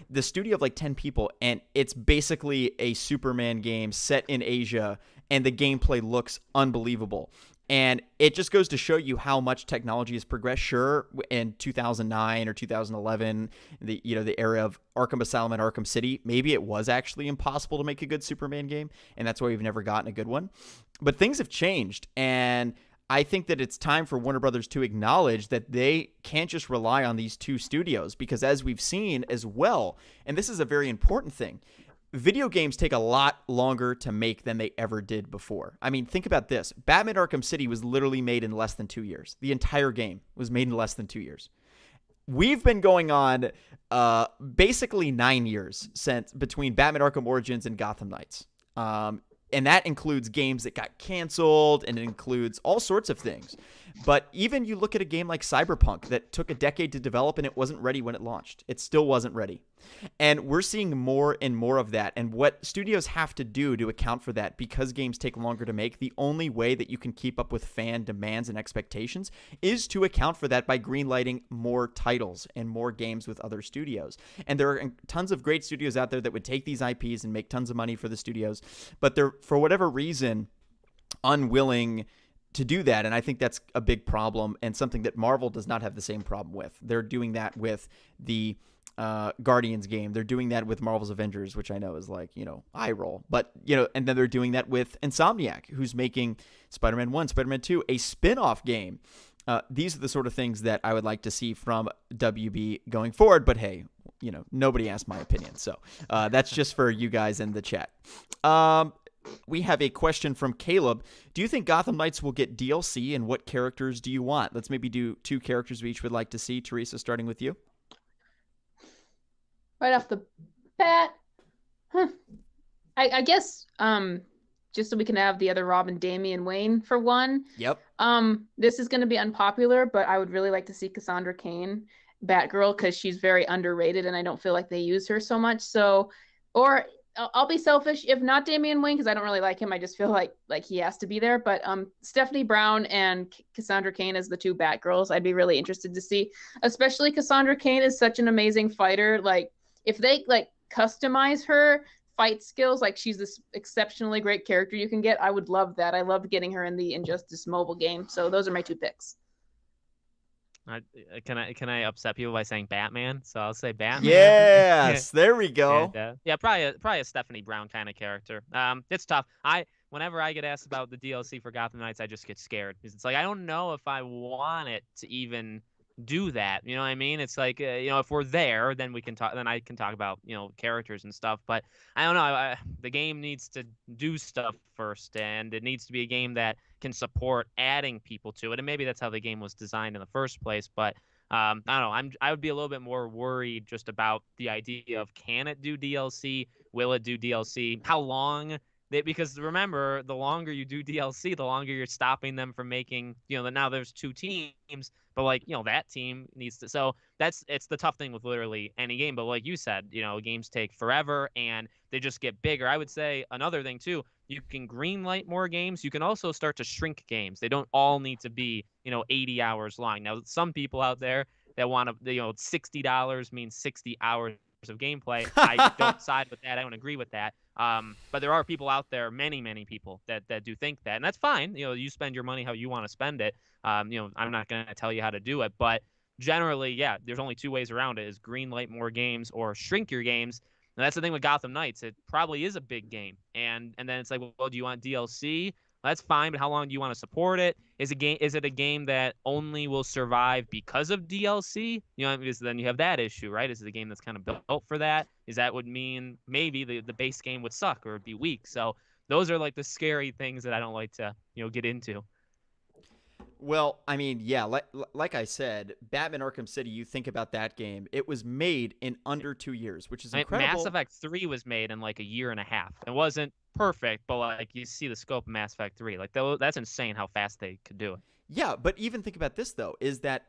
The studio of like 10 people, and it's basically a Superman game set in Asia, and the gameplay looks unbelievable. And it just goes to show you how much technology has progressed. Sure, in 2009 or 2011, the era of Arkham Asylum and Arkham City, maybe it was actually impossible to make a good Superman game, and that's why we've never gotten a good one. But things have changed, and I think that it's time for Warner Brothers to acknowledge that they can't just rely on these 2 studios, because as we've seen as well, and this is a very important thing, video games take a lot longer to make than they ever did before. I mean, think about this. Batman Arkham City was literally made in less than 2 years. The entire game was made in less than 2 years. We've been going on basically 9 years since between Batman Arkham Origins and Gotham Knights. And that includes games that got canceled, and it includes all sorts of things. But even you look at a game like Cyberpunk that took a decade to develop, and it wasn't ready when it launched. It still wasn't ready. And we're seeing more and more of that. And what studios have to do to account for that, because games take longer to make, the only way that you can keep up with fan demands and expectations is to account for that by greenlighting more titles and more games with other studios. And there are tons of great studios out there that would take these IPs and make tons of money for the studios, but they're, for whatever reason, unwilling to do that. And I think that's a big problem, and something that Marvel does not have the same problem with. They're doing that with the Guardians game. They're doing that with Marvel's Avengers, which I know is like, eye roll. But, and then they're doing that with Insomniac, who's making Spider-Man 1, Spider-Man 2, a spin-off game. These are the sort of things that I would like to see from WB going forward. But hey, nobody asked my opinion. So that's just for you guys in the chat. We have a question from Caleb. Do you think Gotham Knights will get DLC, and what characters do you want? Let's maybe do 2 characters we each would like to see. Teresa, starting with you. Right off the bat, I guess just so we can have the other Robin, Damian Wayne for one. Yep. This is going to be unpopular, but I would really like to see Cassandra Cain, Batgirl, because she's very underrated, and I don't feel like they use her so much. So, or I'll be selfish, if not Damian Wayne, because I don't really like him. I just feel like he has to be there. But Stephanie Brown and Cassandra Cain as the 2 Batgirls, I'd be really interested to see. Especially Cassandra Cain is such an amazing fighter. Like, if they customize her fight skills, like she's this exceptionally great character you can get, I would love that. I loved getting her in the Injustice mobile game. So those are my 2 picks. Can I upset people by saying Batman? So I'll say Batman. Yes, there we go. And, yeah, probably a Stephanie Brown kind of character. It's tough. Whenever I get asked about the DLC for Gotham Knights, I just get scared, because it's like, I don't know if I want it to even do that. You know what I mean? It's like, if we're there, then we can talk. Then I can talk about characters and stuff. But I don't know. The game needs to do stuff first, and it needs to be a game that can support adding people to it. And maybe that's how the game was designed in the first place. But I don't know. I would be a little bit more worried just about the idea of, can it do DLC? Will it do DLC? How long? Because remember, the longer you do DLC, the longer you're stopping them from making, now there's 2 teams, but that team needs to. So it's the tough thing with literally any game. But like you said, games take forever and they just get bigger. I would say another thing too, you can greenlight more games. You can also start to shrink games. They don't all need to be, 80 hours long. Now, some people out there that want to, $60 means 60 hours of gameplay. I don't side with that. I don't agree with that. But there are people out there, many people that do think that, and that's fine. You spend your money how you want to spend it. I'm not going to tell you how to do it, but generally, yeah, there's only 2 ways around it: is greenlight more games or shrink your games. And that's the thing with Gotham Knights. It probably is a big game, and then it's like, well, do you want DLC? That's fine, but how long do you want to support it? Is it a game that only will survive because of DLC? Because then you have that issue, right? Is it a game that's kind of built for that? Is that would mean maybe the base game would suck or it'd be weak? So those are like the scary things that I don't like to, get into. Well, I mean, yeah, like I said, Batman Arkham City, you think about that game, it was made in under 2 years, which is incredible. Mass Effect 3 was made in like a year and a half. It wasn't perfect, but like you see the scope of Mass Effect 3. Like that's insane how fast they could do it. Yeah, but even think about this, though, is that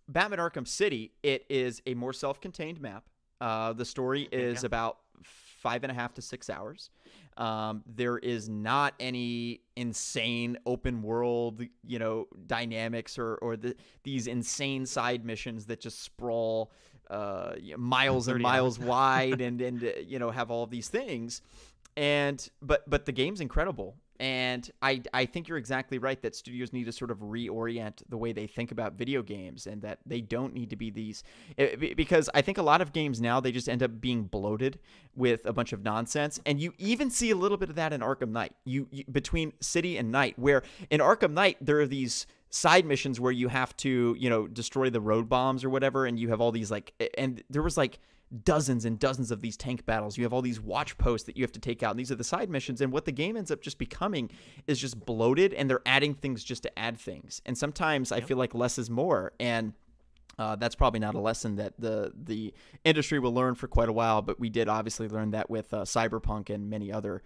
Batman Arkham City, it is a more self-contained map. The story is about 5.5 to 6 hours. There is not any insane open world, dynamics or these insane side missions that just sprawl miles and miles wide and have all of these things. But the game's incredible. And I think you're exactly right that studios need to sort of reorient the way they think about video games, and that they don't need to be these, because I think a lot of games now, they just end up being bloated with a bunch of nonsense. And you even see a little bit of that in Arkham Knight, you between City and Night, where in Arkham Knight, there are these side missions where you have to, destroy the road bombs or whatever. And you have all these and there was dozens and dozens of these tank battles. You have all these watch posts that you have to take out, and these are the side missions. And what the game ends up just becoming is just bloated, and they're adding things just to add things. And sometimes I feel like less is more, and that's probably not a lesson that the industry will learn for quite a while, but we did obviously learn that with Cyberpunk and many other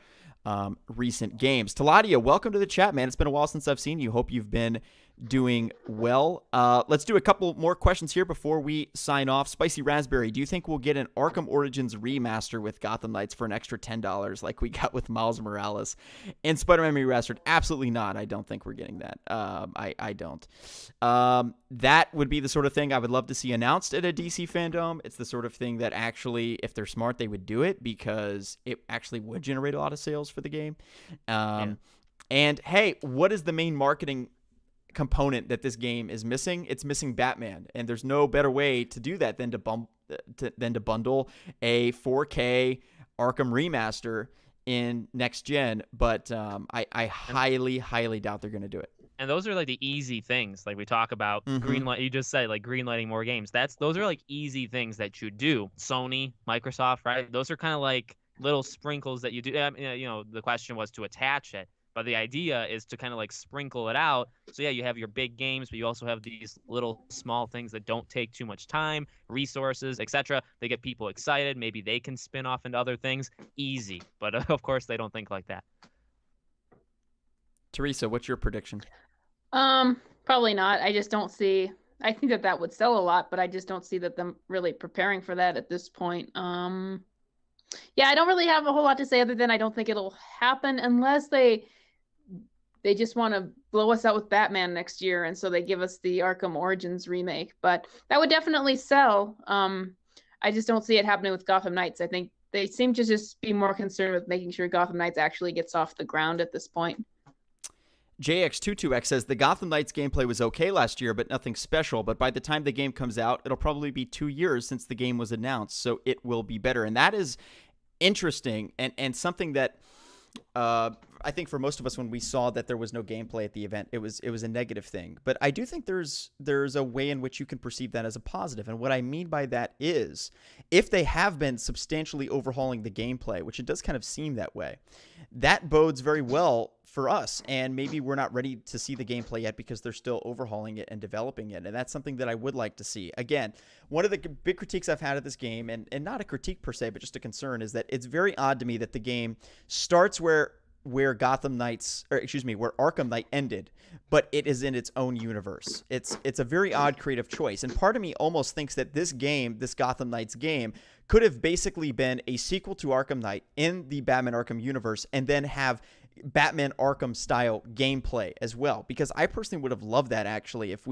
recent games. Taladia, welcome to the chat, man. It's been a while since I've seen you. Hope you've been doing well. Let's do a couple more questions here before we sign off. Spicy Raspberry, do you think we'll get an Arkham Origins remaster with Gotham Knights for an extra $10 like we got with Miles Morales and Spider-Man Remastered? Absolutely not. I don't think we're getting that. I don't. That would be the sort of thing I would love to see announced at a DC FanDome. It's the sort of thing that actually, if they're smart, they would do it, because it actually would generate a lot of sales for the game. And hey, what is the main marketing component that this game is missing? It's missing Batman, and there's no better way to do that than to bundle a 4K Arkham remaster in next gen. But I highly doubt they're going to do it. And those are like the easy things, like we talk about greenlight. You just said like greenlighting more games. Those are like easy things that you do. Sony, Microsoft, right? Those are kind of like little sprinkles that you do. The question was to attach it. But the idea is to kind of like sprinkle it out. So yeah, you have your big games, but you also have these little small things that don't take too much time, resources, etc. They get people excited. Maybe they can spin off into other things. Easy. But of course, they don't think like that. Teresa, what's your prediction? Probably not. I just don't see. I think that would sell a lot, but I just don't see that them really preparing for that at this point. Yeah, I don't really have a whole lot to say other than I don't think it'll happen unless they just want to blow us out with Batman next year, and so they give us the Arkham Origins remake. But that would definitely sell. I just don't see it happening with Gotham Knights. I think they seem to just be more concerned with making sure Gotham Knights actually gets off the ground at this point. JX22X says the Gotham Knights gameplay was okay last year, but nothing special. But by the time the game comes out, it'll probably be 2 years since the game was announced, so it will be better. And that is interesting and something that I think for most of us, when we saw that there was no gameplay at the event, it was a negative thing. But I do think there's a way in which you can perceive that as a positive. And what I mean by that is, if they have been substantially overhauling the gameplay, which it does kind of seem that way, that bodes very well for us. And maybe we're not ready to see the gameplay yet because they're still overhauling it and developing it. And that's something that I would like to see. Again, one of the big critiques I've had of this game, and not a critique per se, but just a concern, is that it's very odd to me that the game starts where Gotham Knights, or excuse me, where Arkham Knight ended, but it is in its own universe. It's a very odd creative choice. And part of me almost thinks that this game, this Gotham Knights game, could have basically been a sequel to Arkham Knight in the Batman Arkham universe, and then have Batman Arkham style gameplay as well, because I personally would have loved that, actually, if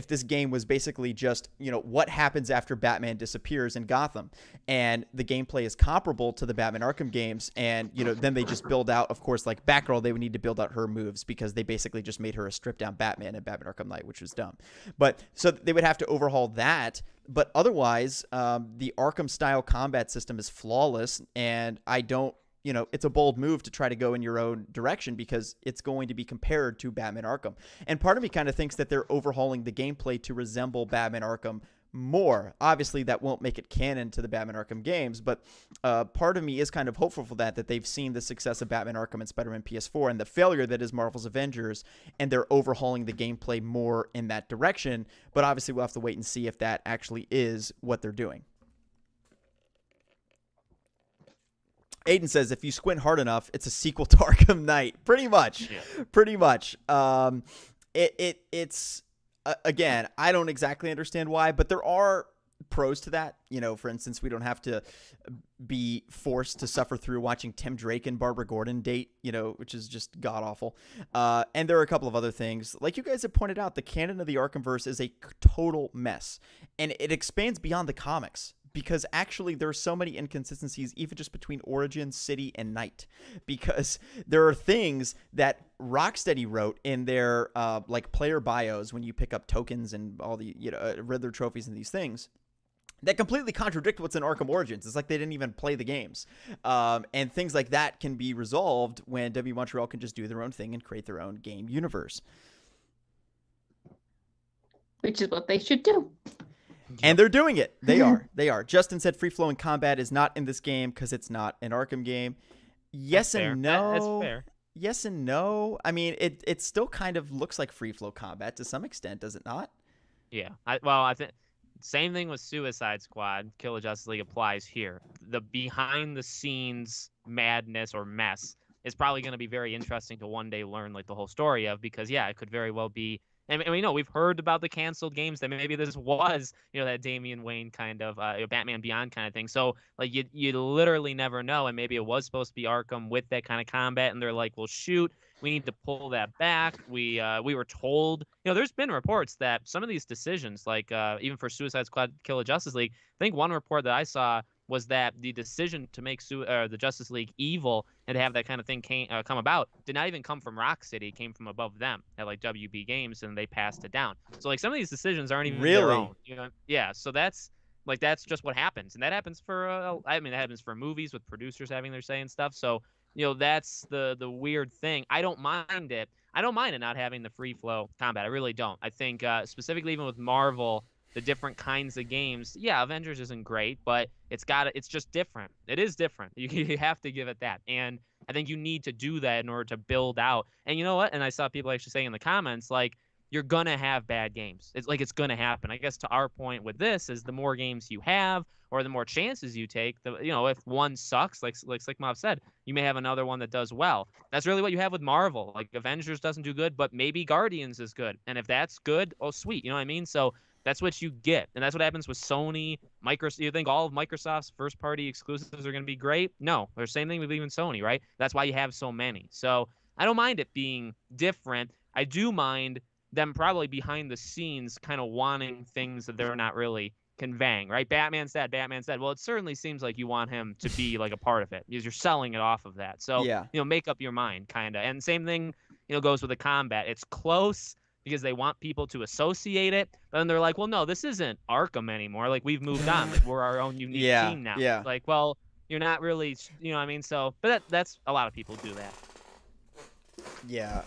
this game was basically just, what happens after Batman disappears in Gotham, and the gameplay is comparable to the Batman Arkham games, and then they just build out, of course, like Batgirl, they would need to build out her moves because they basically just made her a stripped down Batman in Batman Arkham Knight, which was dumb. But so they would have to overhaul that. But otherwise, the Arkham style combat system is flawless, and I don't, it's a bold move to try to go in your own direction because it's going to be compared to Batman Arkham. And part of me kind of thinks that they're overhauling the gameplay to resemble Batman Arkham more. Obviously, that won't make it canon to the Batman Arkham games, but part of me is kind of hopeful for that they've seen the success of Batman Arkham and Spider-Man PS4 and the failure that is Marvel's Avengers, and they're overhauling the gameplay more in that direction. But obviously, we'll have to wait and see if that actually is what they're doing. Aiden says, if you squint hard enough, it's a sequel to Arkham Knight. Pretty much. Yeah. Pretty much. It's again, I don't exactly understand why, but there are pros to that. You know, for instance, we don't have to be forced to suffer through watching Tim Drake and Barbara Gordon date, you know, which is just god-awful. And there are a couple of other things. Like you guys have pointed out, the canon of the Arkhamverse is a total mess. And it expands beyond the comics. Because actually there are so many inconsistencies even just between Origin, City, and Night. Because there are things that Rocksteady wrote in their like player bios when you pick up tokens and all the Riddler trophies and these things that completely contradict what's in Arkham Origins. It's like they didn't even play the games. And things like that can be resolved when W Montreal can just do their own thing and create their own game universe. Which is what they should do. And they're doing it. They are. They are. Justin said free-flowing combat is not in this game because it's not an Arkham game. Yes and no. That's fair. Yes and no. I mean, it still kind of looks like free-flow combat to some extent, does it not? Yeah. I think same thing with Suicide Squad. Kill the Justice League applies here. The behind-the-scenes madness or mess is probably going to be very interesting to one day learn like the whole story of, because it could very well be. And we know we've heard about the canceled games that maybe this was, that Damian Wayne kind of Batman Beyond kind of thing. So like you literally never know. And maybe it was supposed to be Arkham with that kind of combat. And they're like, well, shoot, we need to pull that back. We were told, there's been reports that some of these decisions, like even for Suicide Squad, Kill the Justice League, I think one report that I saw was that the decision to make the Justice League evil and to have that kind of thing come about did not even come from Rocksteady. It came from above them at like WB Games, and they passed it down. So like some of these decisions aren't even their own. Yeah. So that's just what happens, and that happens for that happens for movies with producers having their say and stuff. So that's the weird thing. I don't mind it. I don't mind it not having the free flow combat. I really don't. I think specifically even with Marvel, the different kinds of games. Yeah, Avengers isn't great, but it's just different. It is different. You have to give it that. And I think you need to do that in order to build out. And you know what? And I saw people actually saying in the comments, like, you're going to have bad games. It's going to happen. I guess to our point with this is the more games you have or the more chances you take, if one sucks, like Mav said, you may have another one that does well. That's really what you have with Marvel. Like Avengers doesn't do good, but maybe Guardians is good. And if that's good, oh, sweet. You know what I mean? So that's what you get. And that's what happens with Sony, Microsoft. You think all of Microsoft's first-party exclusives are going to be great? No. They're the same thing with even Sony, right? That's why you have so many. So I don't mind it being different. I do mind them probably behind the scenes kind of wanting things that they're not really conveying, right? Batman said. Well, it certainly seems like you want him to be like a part of it because you're selling it off of that. So, make up your mind, kind of. And same thing, goes with the combat. It's close because they want people to associate it. But then they're like, well, no, this isn't Arkham anymore. Like, we've moved on. Like, we're our own unique team now. Yeah. Like, well, you're not really, you know what I mean? So, but that's a lot of people do that. Yeah,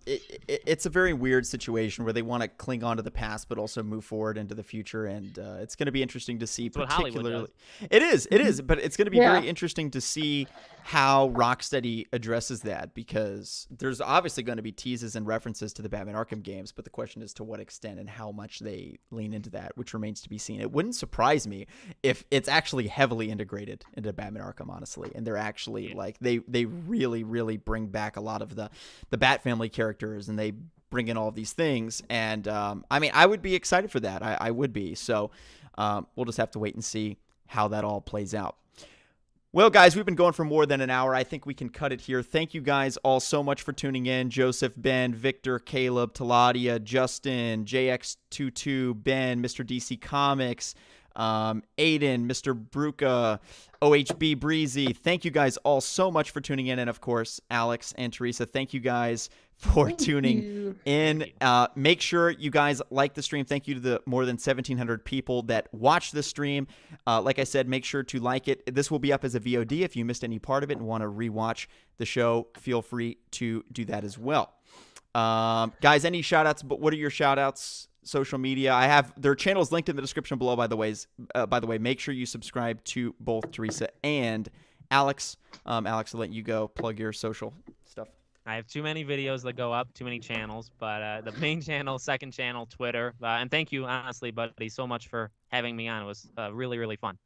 it's a very weird situation where they want to cling on to the past but also move forward into the future, and it's going to be interesting to see. That's particularly, it is, but it's going to be very interesting to see how Rocksteady addresses that, because there's obviously going to be teases and references to the Batman Arkham games, but the question is to what extent and how much they lean into that, which remains to be seen. It wouldn't surprise me if it's actually heavily integrated into Batman Arkham, honestly, and they're actually like they really, really bring back a lot of the Bat family characters, and they bring in all of these things. And I would be excited for that. I would be. So we'll just have to wait and see how that all plays out. Well, guys, we've been going for more than an hour. I think we can cut it here. Thank you guys all so much for tuning in. Joseph, Ben, Victor, Caleb, Taladia, Justin, JX22, Ben, Mr. DC Comics, Aiden, Mr. Bruca, OHB Breezy. Thank you guys all so much for tuning in. And of course, Alex and Teresa, thank you guys for tuning in. Make sure you guys like the stream. Thank you to the more than 1,700 people that watch the stream. Like I said, make sure to like it. This will be up as a VOD. If you missed any part of it and want to rewatch the show, feel free to do that as well. Guys, any shout outs? But what are your shout outs social media. I have their channels linked in the description below. By the way, make sure you subscribe to both Teresa and Alex. Alex, I'll let you go plug your social stuff. I have too many videos that go up, too many channels, but the main channel, second channel, Twitter. And thank you, honestly, buddy, so much for having me on. It was really, really fun.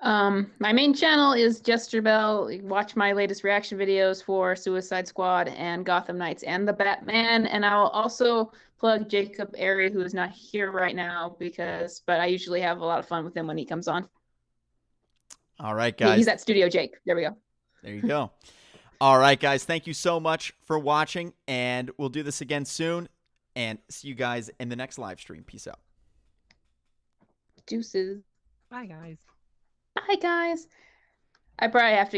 My main channel is Jester Bell. Watch my latest reaction videos for Suicide Squad and Gotham Knights and the Batman. And I'll also plug Jacob Airy, who is not here right now but I usually have a lot of fun with him when he comes on. All right, guys. He's at Studio Jake. There we go. There you go. All right, guys. Thank you so much for watching, and we'll do this again soon. And see you guys in the next live stream. Peace out. Deuces. Bye, guys. Bye, guys. I probably have to